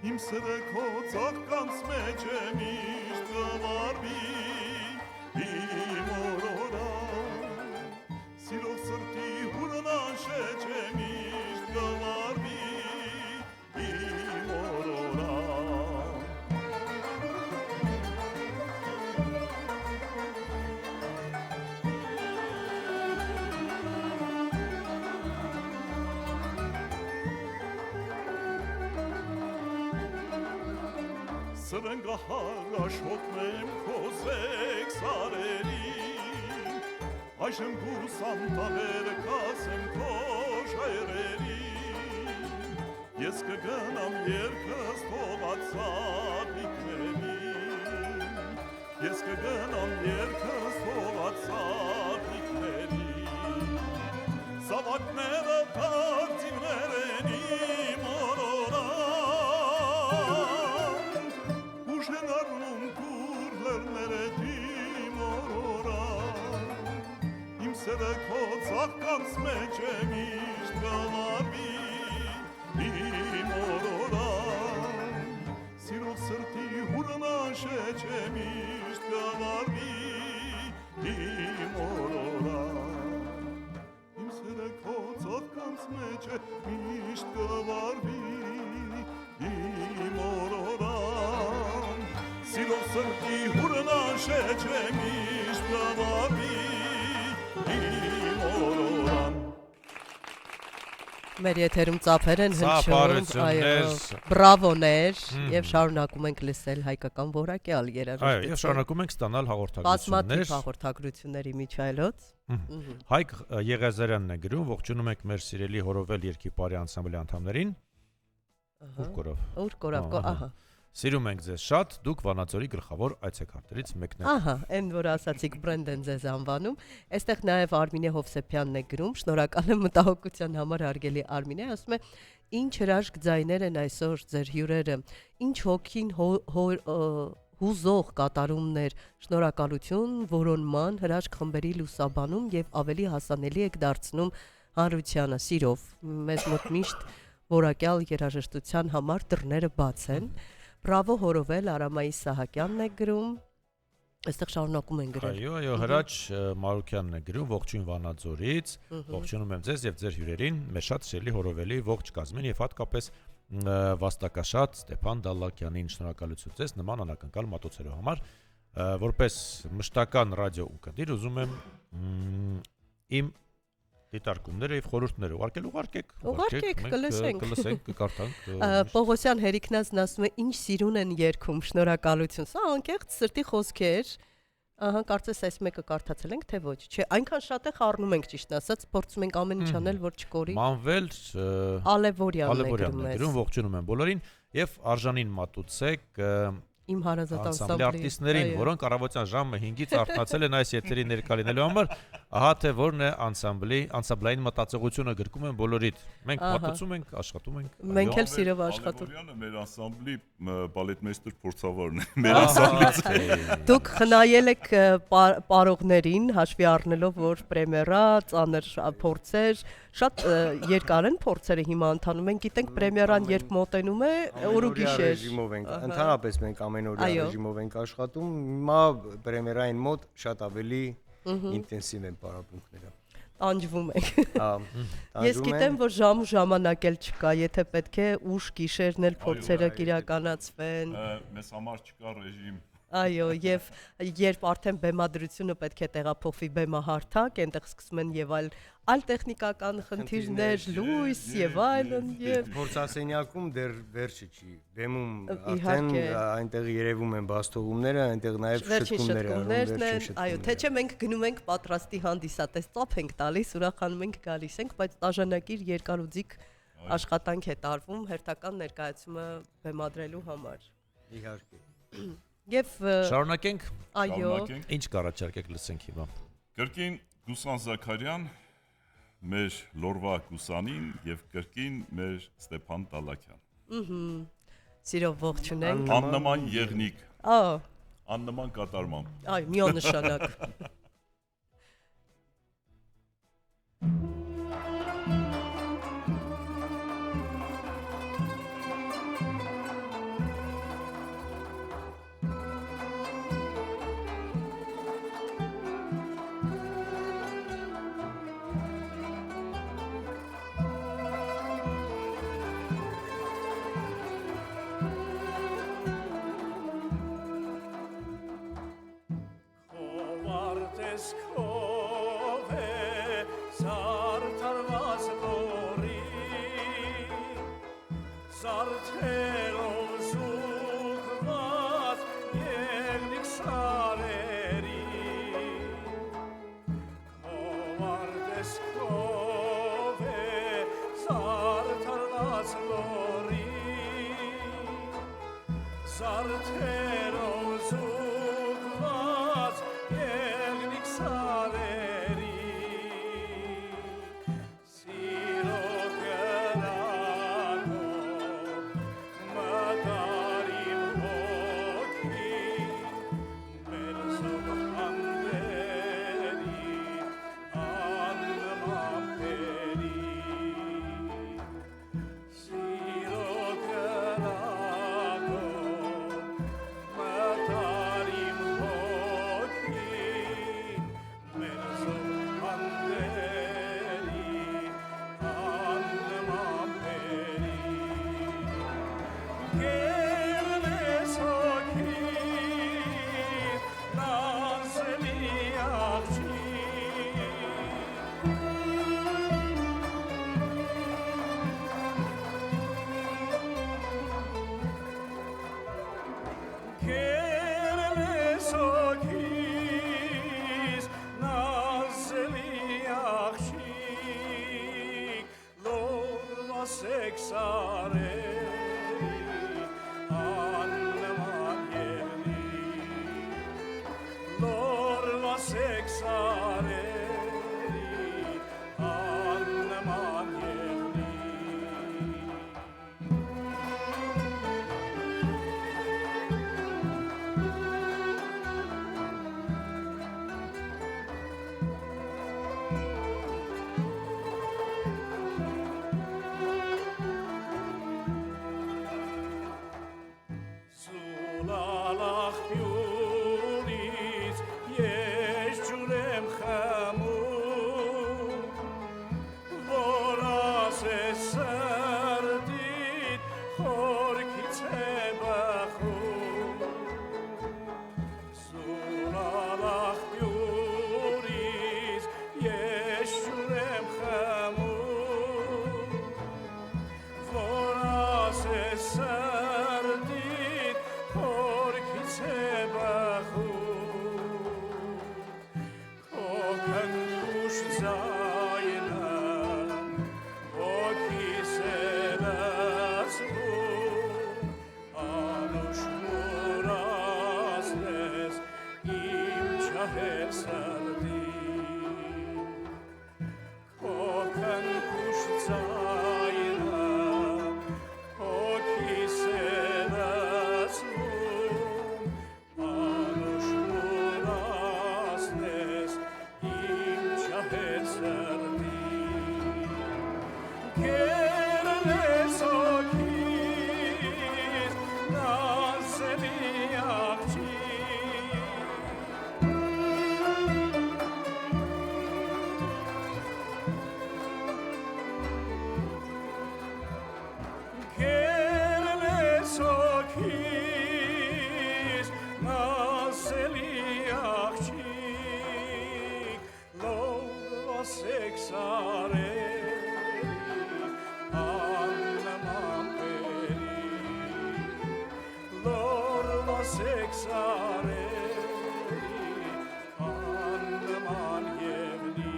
[SPEAKER 4] Իմ սերը քո ծաղկանց մեջ է միշտ գվարվի իմ օրորան Սիրով սրտի հուրնաշեջ է միշտ գվարվի իմ օրորան Սրնգահար աշոտնեմ քո զեկ սարերին Այժմ գուսան տավեր կասեմ քո շայրերին Ես կգնամ երկս թողած սատիկներին Ես կգնամ երկս թողած սատիկներին Սավակները դարձիվներ են իմ օրորան Ուշեն արնում կուր լեռները թիմ օրորան Իմ սերը քո ծաղկանց մեջ է միշտ գվարվի իմ օրորան Սիրով սրտի հուրնաշեջ է միշտ գվարվի իմ օրորան Իմ սերը քո ծաղկանց մեջ է միշտ գվարվի իմ օրորան Սիրով սրտի հուրնաշեջ է միշտ գվարվի իմ օրորան
[SPEAKER 2] Մեր եթերում ծափեր են հնչում,
[SPEAKER 1] Ծափարություններ,
[SPEAKER 2] բրավոներ եւ շարունակում ենք լսել հայկական որակյալ երաժշտություն։
[SPEAKER 1] Այո, եւ շարունակում ենք ստանալ հաղորդագրություններ։
[SPEAKER 2] Բազմաթիվ հաղորդագրությունների միջայլոց։
[SPEAKER 1] Հայկ Եղիազարյանն է գրում, ողջունում ենք մեր սիրելի Հորովել երգիպարի անսամբլի անդամներին։ Ուր կորավ։
[SPEAKER 2] Ուր կորավ, ահա։
[SPEAKER 1] Սիրում ենք ձեզ շատ, դուք Վանաձորի գլխավոր այցեքարտերից մեկն եք։
[SPEAKER 2] Ահա, այն որ ասացիք Բրենդեն ձեզ անվանում, այստեղ նաև Արմինե Հովսեփյանն է գրում, շնորհակալ եմ մտահոգության համար հարգելի Արմինե, ասում է, ինչ հրաշք ձայներ են այսօր ձեր հյուրերը, ինչ հոգին հուզող կատարումներ, շնորհակալություն որոնման հրաշք խմբերի լուսաբանում եւ ավելի հասանելի եք դարձնում հանրությանը, սիրով, մեզ մոտ միշտ որակյալ երաժշտության համար դռները բաց են։ Բրավո Հորովել Արամայի Սահակյանն է գրում։ Այստեղ շարունակում են գրել։
[SPEAKER 1] Այո, Հրաչ Մարուկյանն է գրում, ողջույն Վանաձորից, ողջունում եմ ձեզ եւ ձեր հյուրերին, մեր շատ սիրելի Հորովելի ողջ կազմին եւ հատկապես վաստակաշատ Ստեփան Դալլակյանին շնորհակալություն ձեզ նման անակնկալ մատուցելու համար, որպես մշտական ռադիո ունկնդիր ուզում եմ իմ դիտարկումները եւ խորհուրդները ուղարկեք, կլսենք, կկարդանք։
[SPEAKER 2] Պողոսյան Հերիքնազն ասում է, ինչ սիրուն են երգում, շնորհակալություն։ Սա անկեղծ սրտի խոսքեր։ Ահա, կարծես այս մեկը կարդացել ենք, թե ոչ։ Չէ, այնքան շատ է խառնում ենք ճիշտ ասած, փորձում ենք ամեն ինչ անել, որ չկորի։
[SPEAKER 1] Մանվել
[SPEAKER 2] Ալևորյանն է գրում։
[SPEAKER 1] Ողջունում եմ բոլորին եւ արժանին մատուցեք
[SPEAKER 2] իմ հարազատ
[SPEAKER 1] անսամբլի
[SPEAKER 2] անսամբլի
[SPEAKER 1] արտիստներին, որոնք առավոտյան ժամը 5-ից արթնացել են այս եթերի ներկա լինելու համար, ահա թե որն է անսամբլային մտածողությունը գրկում են բոլորիդ։ Մենք պատմում ենք, աշխատում ենք։
[SPEAKER 2] Մենք էլ սիրով աշխատում։
[SPEAKER 4] Ալեգորյանը մեր անսամբլի բալետմեյստեր փորձավարն է։ Մեր անսամբլից։
[SPEAKER 2] Դուք խնայել եք պարողներին, հաշվի առնելով, որ պրեմիերա, ծանր փորձեր, շատ երկար են փորձերը հիմա ընթանում են, գիտենք պրեմիերան երբ մոտենում է, օր ու գիշեր։
[SPEAKER 3] Ռեժիմով ենք, ընդհանրապես մենք ամենօրյա ռեժիմով ենք աշխատում, հիմա պրեմիերային մոտ շատ ավելի ինտենսիվ են պարապմունքները։
[SPEAKER 2] Տանջվում եք։
[SPEAKER 3] Հա,
[SPEAKER 2] Ես գիտեմ, որ ժամ ու ժամանակ էլ չկա, եթե պետք է ուշ գիշերն էլ փորձերը կիրականացվեն։
[SPEAKER 4] Մեզ համար չկա ռեժիմ։
[SPEAKER 2] Այո, եւ երբ արդեն բեմադրությունը պետք է տեղափոխվի բեմահարթակ, այնտեղ սկսում են եւ այլ տեխնիկական խնդիրներ, լույս եւ այլն եւ
[SPEAKER 3] փորձասենյակում դեռ վերջը չի։ Բեմում արդեն այնտեղ երևում են բաստողումները, այնտեղ նաեւ շտկումներ
[SPEAKER 2] են։ Այո, թե չէ մենք գնում ենք պատրաստի հանդիսատես ծափ ենք տալիս, ուրախանում ենք գալիս ենք, բայց տաժանակիր երկարուձիգ աշխատանք է տարվում հերթական ներկայացումը բեմադրելու համար։
[SPEAKER 3] Իհարկե։
[SPEAKER 2] Եվ
[SPEAKER 1] Շարունակենք։
[SPEAKER 2] այո,
[SPEAKER 1] Ինչ կառաջարկեք լսենք հիմա։
[SPEAKER 4] Կրկին Գուսան Զաքարյան, մեր Լորվա Գուսանին եւ կրկին մեր Ստեփան Տալակյան։
[SPEAKER 2] սիրով ողջունենք։
[SPEAKER 4] Աննման եղնիկ, աննման կատարմամբ։
[SPEAKER 2] Այո, միանշանակ։
[SPEAKER 6] ջահեր սրտի Քոքն կուշ ձայնը Քոքիս է լացվում Անուշ մուրասնես իմ ջահեր սրտի Կերնես օքիս նազելի աղջիկ Կերնես օքիս նազելի աղջիկ լովասեք սարերի աննման պերի լորվասեք սարերի աննման ևնի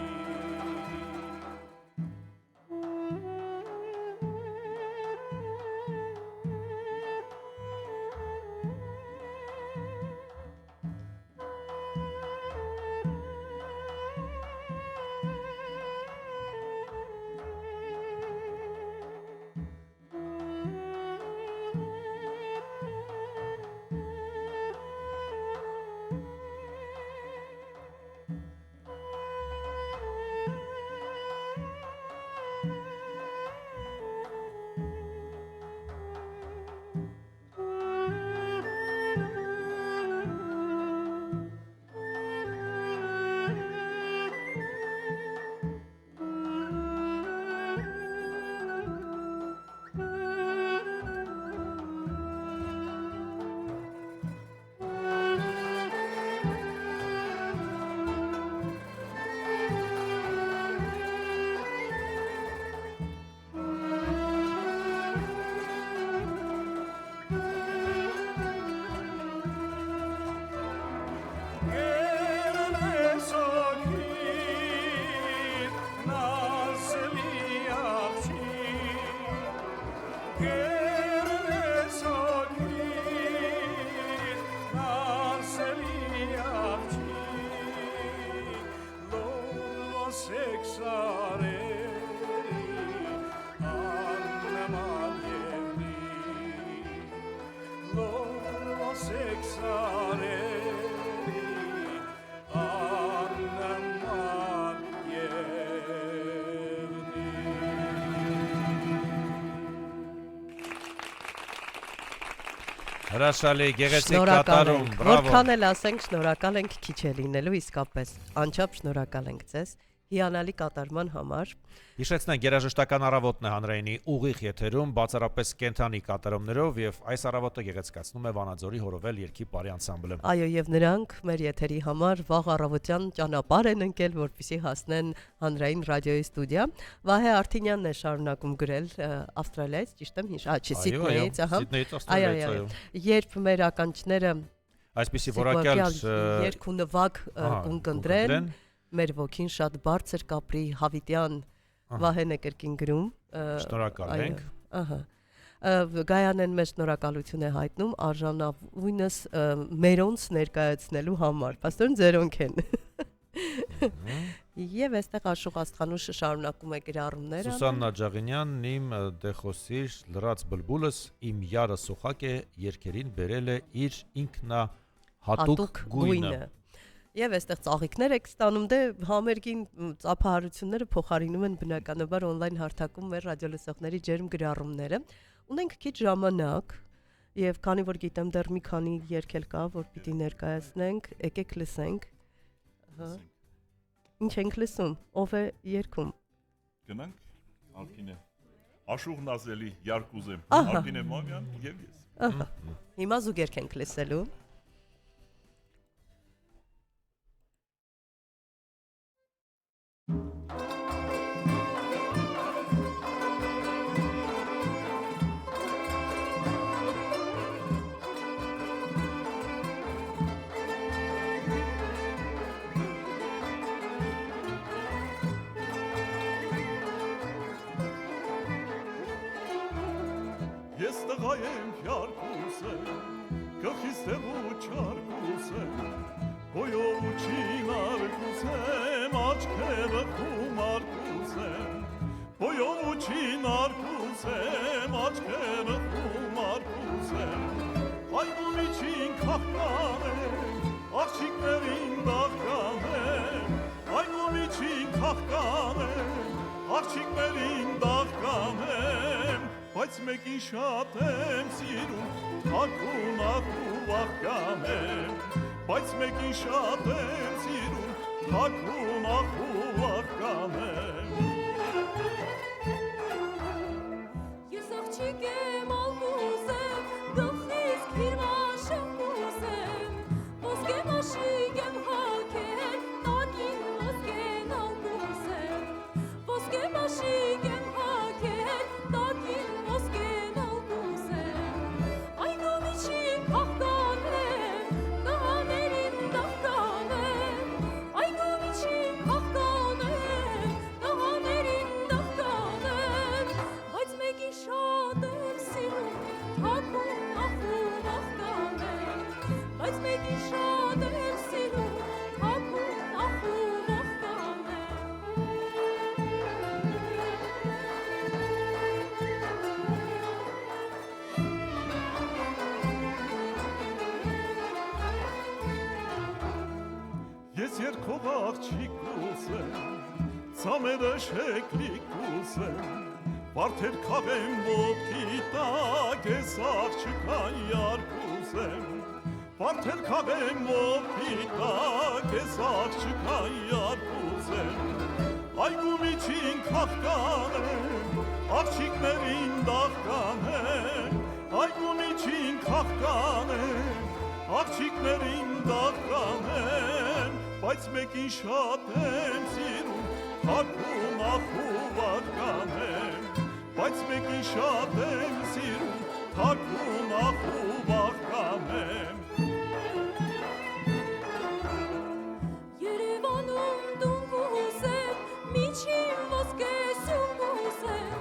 [SPEAKER 1] Հրաշալի, գեղեցիկ կատարում, բրավո։
[SPEAKER 2] Որքան էլ ասենք շնորհակալ ենք քիչ է լինելու իսկապես։ Անչափ շնորհակալ ենք ձեզ հիանալի կատարման համար։
[SPEAKER 1] Հիշեցնենք, երաժշտական առավոտն է հանրայինի ուղիղ եթերում, բացառապես կենթանի կատարումներով եւ այս առավոտը գեղեցկացնում է Վանաձորի հորովել երգի բարի անսամբլը։
[SPEAKER 2] Այո, եւ նրանք մեր եթերի համար վաղ առավոտյան ճանապարհ են ընկել, որպեսզի հասնեն հանրային ռադիոյի ստուդիա։ Վահե Արթինյանն է շարունակում գրել Ավստրալիայից, ճիշտ եմ, չի Սիդնեյից, ահա։
[SPEAKER 1] Սիդնեյից Ավստրալիայից, այո։
[SPEAKER 2] Երբ մեր ականջները
[SPEAKER 1] այսպեսի որակյալ
[SPEAKER 2] երգ ու նվագ կընկնդրեն, մեր ոգին շատ բարձր կապրի Հավիտյան Վահեն է կրկին գրում։
[SPEAKER 1] Շնորհակալ ենք։
[SPEAKER 2] Ահա։ Գայանեն մեծ շնորհակալություն է հայտնում արժանավույնս մերոնց ներկայացնելու համար։ Պաստորն ձերոնք են։ Եվ այստեղ Աշուղ Աստղանուշը շարունակում է գրառումները։
[SPEAKER 1] Սուսաննա Ջաղինյանն իմ դեխոսիր լրաց բլբուլս իմ յարը սոխակ է երկերին բերել է իր ինքնահատուկ գույնը։
[SPEAKER 2] Եվ այստեղ ծաղիկներ եք ստանում, դե համերգին ծափահարությունները փոխարինում են բնականաբար on-line հարթակում մեր ռադիոլսողների ջերմ գրառումները։ Ունենք քիչ ժամանակ եւ քանի որ գիտեմ դեռ մի քանի երգ կա, որ պիտի ներկայացնենք, եկեք լսենք։ Ահա։ Ինչ ենք լսում, ով է երգում։
[SPEAKER 4] Գնանք Ալկինե Աշուղ Նազելի Յարկուզեմ Ալկինե Մամյան եւ ես։
[SPEAKER 2] Ահա։ Հիմա զուգերք ենք լսելու։
[SPEAKER 4] Ես տղա եմ Յարկուզեմ, գլխիս դեմ ու չարկուզեմ, գոյով ու չի կուզեմ աչքերը խումար կուզեմ Բոյով ու չինար կուզեմ աչքերը խումար կուզեմ Այգու միջին կախկանեմ աղջիկներին դաղկանեմ Այգու միջին կախկանեմ աղջիկներին դաղկանեմ Բայց մեկին շատ եմ սիրում թաքուն ախու վախկանեմ Բայց մեկին շատ եմ սիրում թաքուն ախու վախկանեմ
[SPEAKER 5] Ես աղջիկ եմ ալկուզեմ գլխիս քիրվաշեմ կուզեմ Ոսկե մաշիկ եմ հակել տակին ոսկեն ալկուզեմ Ոսկե մաշիկ եմ հակել տակին ոսկեն ալկուզեմ Այգու միջին կախկանեմ տղաներին դաղկանեմ Այգու միջին կախկանեմ տղաներին դաղկանեմ Բայց մեկին շատ եմ սիրում թաքուն ախու վախկանեմ Բայց մեկին շատ եմ սիրում թաքուն ախու
[SPEAKER 4] Ես երկով աղջիկ կուզեմ ծամերը շեկլիկ կուզեմ Վարդեր քաղեմ ոտքի տակ ես աղջկան յար կուզեմ Վարդեր քաղեմ ոտքի տակ ես աղջկան յար կուզեմ Այգու միջին կախկանեմ աղջիկներին դաղկանեմ Այգու միջին կախկանեմ աղջիկներին դաղկանեմ Բայց մեկին շատ եմ սիրում թաքուն ախու վախկանեմ Բայց մեկին շատ եմ սիրում թաքուն ախու վախկանեմ
[SPEAKER 5] Երևանում դուն կուզեմ միջին ոսկեսում կուզեմ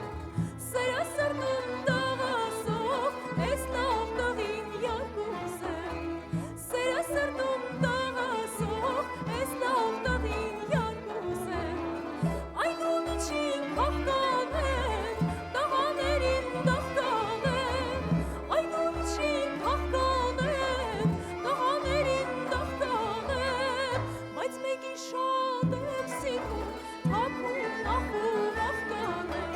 [SPEAKER 5] Սերա սրտում տաղասով ես լավ տղին յար կուզեմ Սերա սրտում տաղասով ես լավ տղին յար կուզեմ Այգու միջին կախկանեմ տղաներին դաղկանեմ Այգու միջին կախկանեմ տղաներին դաղկանեմ Բայց մեկին շատ եմ սիրում թաքուն ախու վախկանեմ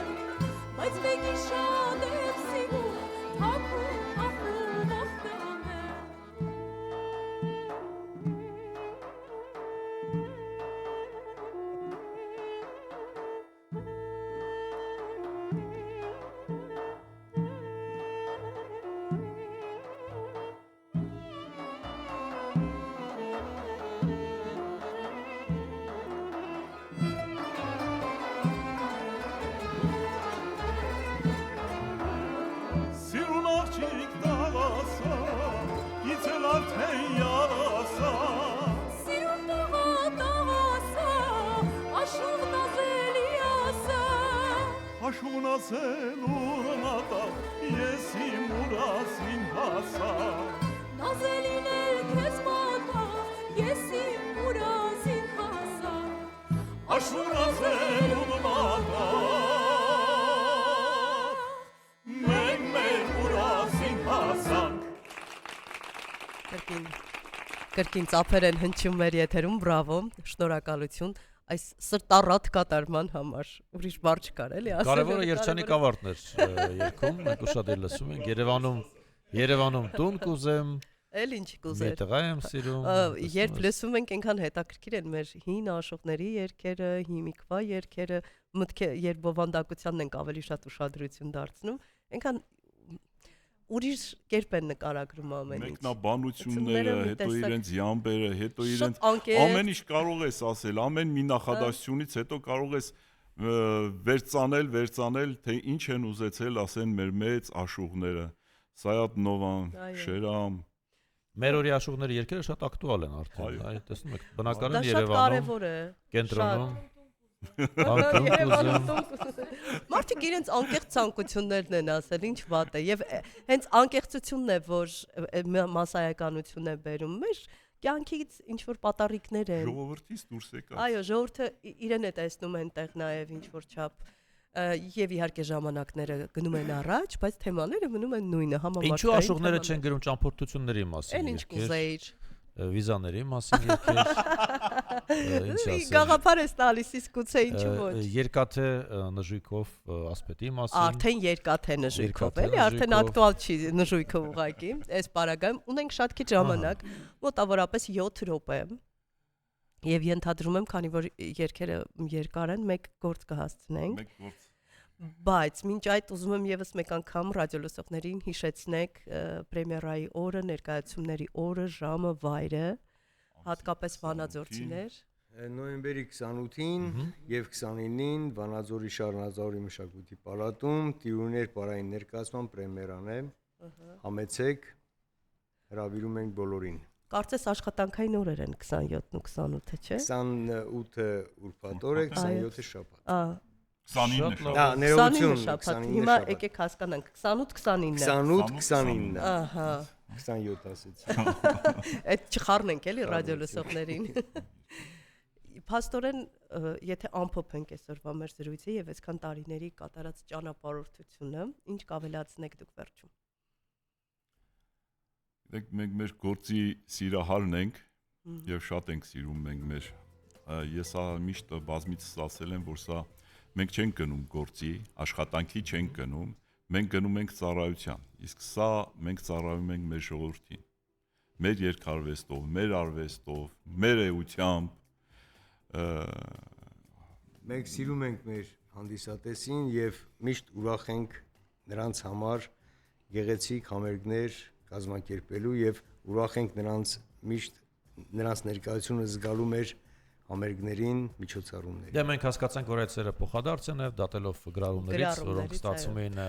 [SPEAKER 5] Բայց մեկին շատ եմ սիրում թաքուն ախու վախկանեմ
[SPEAKER 4] Սիրուն աղջիկ դաղասա իցել արդեն յարասա
[SPEAKER 5] Սիրում տղա տղասա աշուղ նազելի ասա
[SPEAKER 4] Աշուն ասել ուրնատա ես իմ ուրասին հասա
[SPEAKER 5] Նազելին էլ քեզ մատա ես իմ ուրազին հասա
[SPEAKER 4] Աշուն ասել ուրնատա մենք մեր ուրասին հասանք
[SPEAKER 2] Կրկին ծափեր են հնչում մեր եթերում, բրավո, շնորհակալություն այս սրտառատ կատարման համար։ Ուրիշ բառ չկար, էլի, ասել։
[SPEAKER 1] Կարևորը երջանիկ ավարտն էր երգում, մենք ուշադիր լսում ենք Երևանում տուն կուզեմ,
[SPEAKER 2] Էլ ինչ
[SPEAKER 1] մի
[SPEAKER 2] կուզեր։
[SPEAKER 1] տղա եմ սիրում։
[SPEAKER 2] Երբ լսում ենք, այնքան հետաքրքիր են մեր հին աշուղների երգերը, հիմիկվա երգերը, երբ բովանդակությանն ենք ավելի շատ ուշադրություն դարձնում, այնքան ուրիշ կերպ են նկարագրում ամեն ինչ։
[SPEAKER 4] Մեկնաբանությունները, հետո իրենց յամբերը, հետո իրենց
[SPEAKER 2] Շատ անկեղծ։
[SPEAKER 4] ամեն ինչ կարող ես ասել, ամեն մի նախադասությունից հետո կարող ես վերցանել, թե ինչ են ուզեցել ասեն մեր մեծ աշուղները։ Սայաթ-Նովան,
[SPEAKER 2] Այո։
[SPEAKER 4] Շերամ,
[SPEAKER 1] Մեր օրի աշուղների երգերը շատ ակտուալ են արդեն,
[SPEAKER 4] Այո։
[SPEAKER 1] այ տեսնում եք,
[SPEAKER 2] Դա
[SPEAKER 1] բնակարան
[SPEAKER 2] շատ
[SPEAKER 1] Երևանում,
[SPEAKER 2] կարևոր է։
[SPEAKER 1] կենտրոնում,
[SPEAKER 2] Երևանում մարդիկ իրենց անկեղծ ցանկություններն են ասել, ինչ վատ է, եւ հենց անկեղծությունն է, որ մասսայականություն է բերում մեր կյանքից ինչ որ պատառիկներ են։
[SPEAKER 4] Ժողովրդից դուրս եկած։
[SPEAKER 2] Այո, ժողովուրդը իրեն է տեսնում այնտեղ նաև ինչ որ չափ եւ իհարկե ժամանակները գնում են առաջ, բայց թեմաները մնում են նույնը, համապատասխան։
[SPEAKER 1] Ինչու աշխուժները չեն գրում ճամփորդությունների մասին։
[SPEAKER 2] Այն ինչ կուզեիր։
[SPEAKER 1] Վիզաների մասին երկեր։ Ինչ ասել։
[SPEAKER 2] Գաղափար ես տալիս, իսկ գուցե ինչու ոչ։
[SPEAKER 1] Երկաթե նժույգով ասպետի մասին։
[SPEAKER 2] Արդեն երկաթե նժույգով, էլի, արդեն ակտուալ չի նժույգը ուղղակի։ Այս պարագայում ունենք շատ քիչ ժամանակ, մոտավորապես 7 րոպե։ Եվ ենթադրում եմ, քանի որ երկերը երկար են, մեկ գործ կհասցնենք։
[SPEAKER 4] Մեկ գործ։
[SPEAKER 2] Բայց մինչ այդ ուզում եմ եւս մեկ անգամ ռադիոլսողներին հիշեցնեք պրեմիերայի օրը, ներկայացումների օրը, ժամը, վայրը, հատկապես Վանաձորցիներ։
[SPEAKER 3] Նոյեմբերի 28-ին եւ 29-ին Վանաձորի Շարնազարի մշակույթի պալատում տիրույներ պարային ներկայացման պրեմիերան է։ Համեցեք, հրավիրում ենք բոլորին։
[SPEAKER 2] Կարծես աշխատանքային օրեր են 27-ն ու 28-ը, չէ՞։
[SPEAKER 3] 28-ը ուրբաթ օր է, 27-ը շաբաթ։
[SPEAKER 4] 29-ը
[SPEAKER 3] Դա ներողություն,
[SPEAKER 2] շաբաթ։ Հիմա եկեք հասկանանք 28-29-ը։
[SPEAKER 3] 28-29-ը։
[SPEAKER 2] Ահա։
[SPEAKER 3] 27 ասեց։
[SPEAKER 2] Այդ չխառնենք էլի ռադիոլսողներին։ Փաստորեն, եթե ամփոփենք այսօրվա մեր զրույցը եւ այսքան տարիների կատարած ճանապարհորդությունը, ինչ կավելացնեք դուք վերջում։
[SPEAKER 4] Դեք մենք մեր գործի սիրահարն ենք եւ շատ ենք սիրում մենք մեր ես միշտ բազմիցս ասել եմ, որ սա մենք չենք գնում գործի, աշխատանքի չենք գնում, մենք գնում ենք ծառայության։ Իսկ սա մենք ծառայում ենք մեր ժողովրդին։ Մեր երկարվեստով, մեր արվեստով, մեր էությամբ
[SPEAKER 3] Մենք սիրում ենք մեր հանդիսատեսին եւ միշտ ուրախ ենք նրանց համար գեղեցիկ համերգներ կազմակերպելու եւ ուրախ ենք նրանց ներկայությունը զգալու մեր համերգներին, միջոցառումներին։
[SPEAKER 1] Դե մենք հասկացանք, որ այդ սերը փոխադարձ են եւ դատելով գրառումներից, որոնք ստացվում էին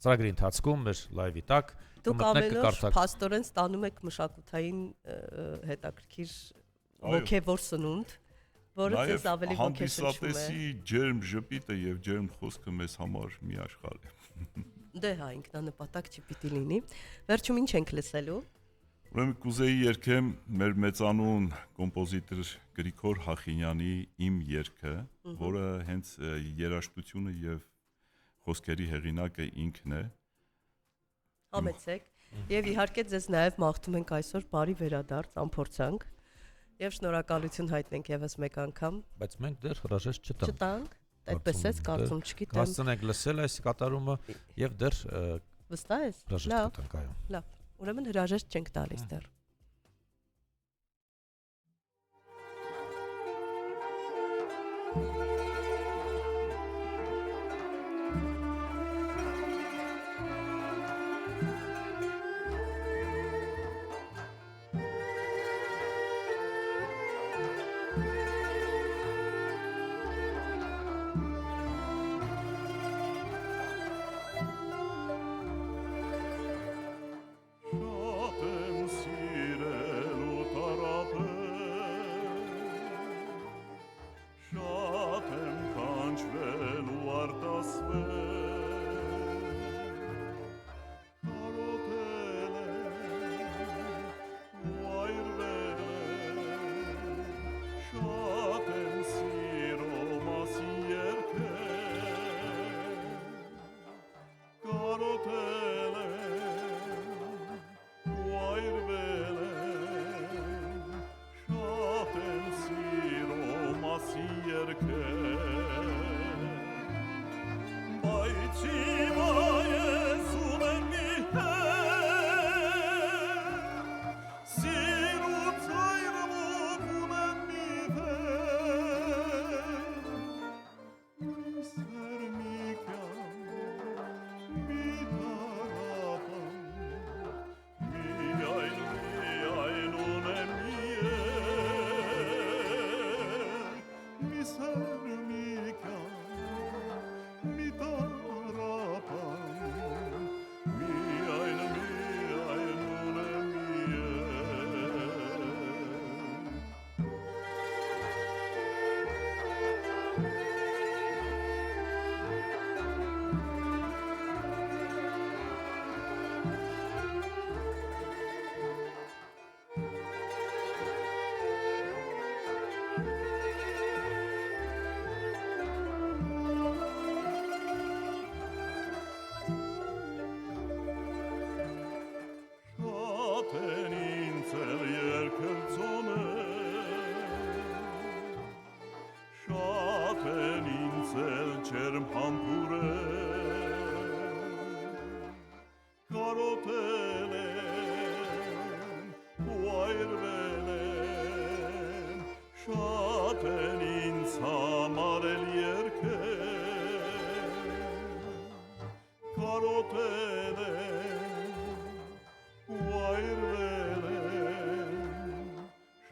[SPEAKER 1] ծրագրի ընթացքում մեր լայվի տակ,
[SPEAKER 2] դուք ամենուր փաստորեն ստանում եք մշակութային հետաքրքիր ոգևոր սնունդ, որը ձեզ ավելի ոգեշնչում է։
[SPEAKER 4] Հանդիսատեսի ջերմ ժպիտը եւ ջերմ խոսքը մեզ համար մի աշխարհ է։
[SPEAKER 2] Դե հա, ինքնանպատակ չպիտի լինի։ Վերջում ինչ ենք լսելու։
[SPEAKER 4] Ուրեմն կուզեի երգեմ մեր մեծանուն կոմպոզիտոր Գրիգոր Հախինյանի Իմ երգը, որը հենց երաժշտությունը եւ խոսքերի հեղինակը ինքն է։
[SPEAKER 2] Համեցեք եւ իհարկե ձեզ նաեւ մաղթում ենք այսօր բարի վերադարձ, ամփորձանք եւ շնորհակալություն հայտնենք եւս մեկ անգամ։
[SPEAKER 1] Բայց մենք դեռ հրաժեշտ չտանք։
[SPEAKER 2] Չտանք, այդպես է, կարծում չգիտեմ։
[SPEAKER 1] Հասցնենք լսել այս կատարումը եւ դեռ
[SPEAKER 2] վստահ ես։
[SPEAKER 1] հրաժեշտ կտանք, այո։
[SPEAKER 2] Լավ։ Ուրեմն հրաժեշտ չենք տալիս դեռ։
[SPEAKER 4] Մի ջերմ համբուրել կարոտել եմ ու այրվել եմ շատ են ինձ համար էլ երգել կարոտել եմ ու այրվել եմ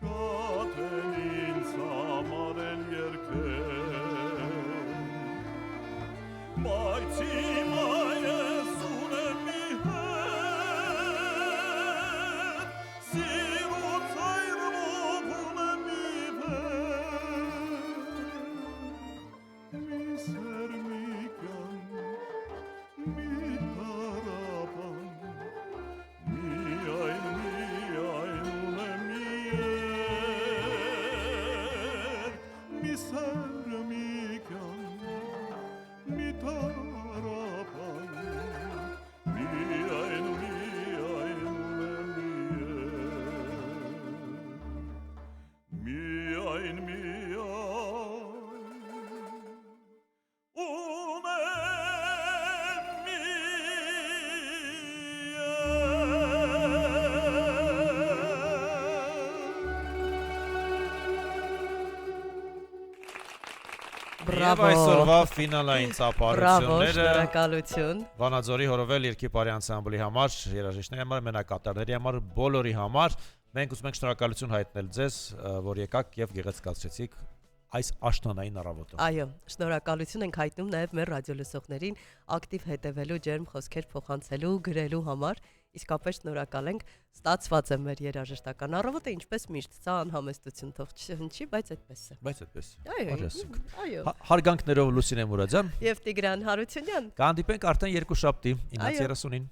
[SPEAKER 4] շատ են ինձ համար էլ երգել բայց իմ այս ունեմ մի հետ սիրուց այրվող ունեմ մի վեր մի սեր մի կյան մի տարապան միայն ունեմ մի ետ մի սեր մի կյան մի տարապան միայն ունեմ մի ետ միայն
[SPEAKER 1] Եվ այսօրվա ֆինալային
[SPEAKER 2] Բրավո,
[SPEAKER 1] ծափարությունները
[SPEAKER 2] շնորհակալություն։
[SPEAKER 1] Վանաձորի հորովել երկիպարի անսամբլի համար, երաժիշտների համար, մենակատարների համար, բոլորի համար մենք ուզում ենք շնորհակալություն հայտնել ձեզ, որ եկաք եւ գեղեցկացրեցիք այս աշնանային առավոտը։
[SPEAKER 2] Այո, շնորհակալություն ենք հայտնում նաև մեր ռադիոլսողներին ակտիվ հետևելու, ջերմ խոսքեր փոխանցելու, գրելու համար։ Իսկապես շնորհակալ ենք։ Ստացված է մեր երաժշտական առավոտը, ինչպես միշտ, սա անհամեստություն թող չհնչի, բայց այդպես է։
[SPEAKER 1] Բայց այդպես։
[SPEAKER 2] Այո,
[SPEAKER 1] Արժեսիկ։
[SPEAKER 2] այո։
[SPEAKER 1] Հարգանքներով Լուսինե Մուրադյան։
[SPEAKER 2] Եվ Տիգրան Հարությունյան։
[SPEAKER 1] Կհանդիպենք արդեն երկու շաբթի 9:30-ին։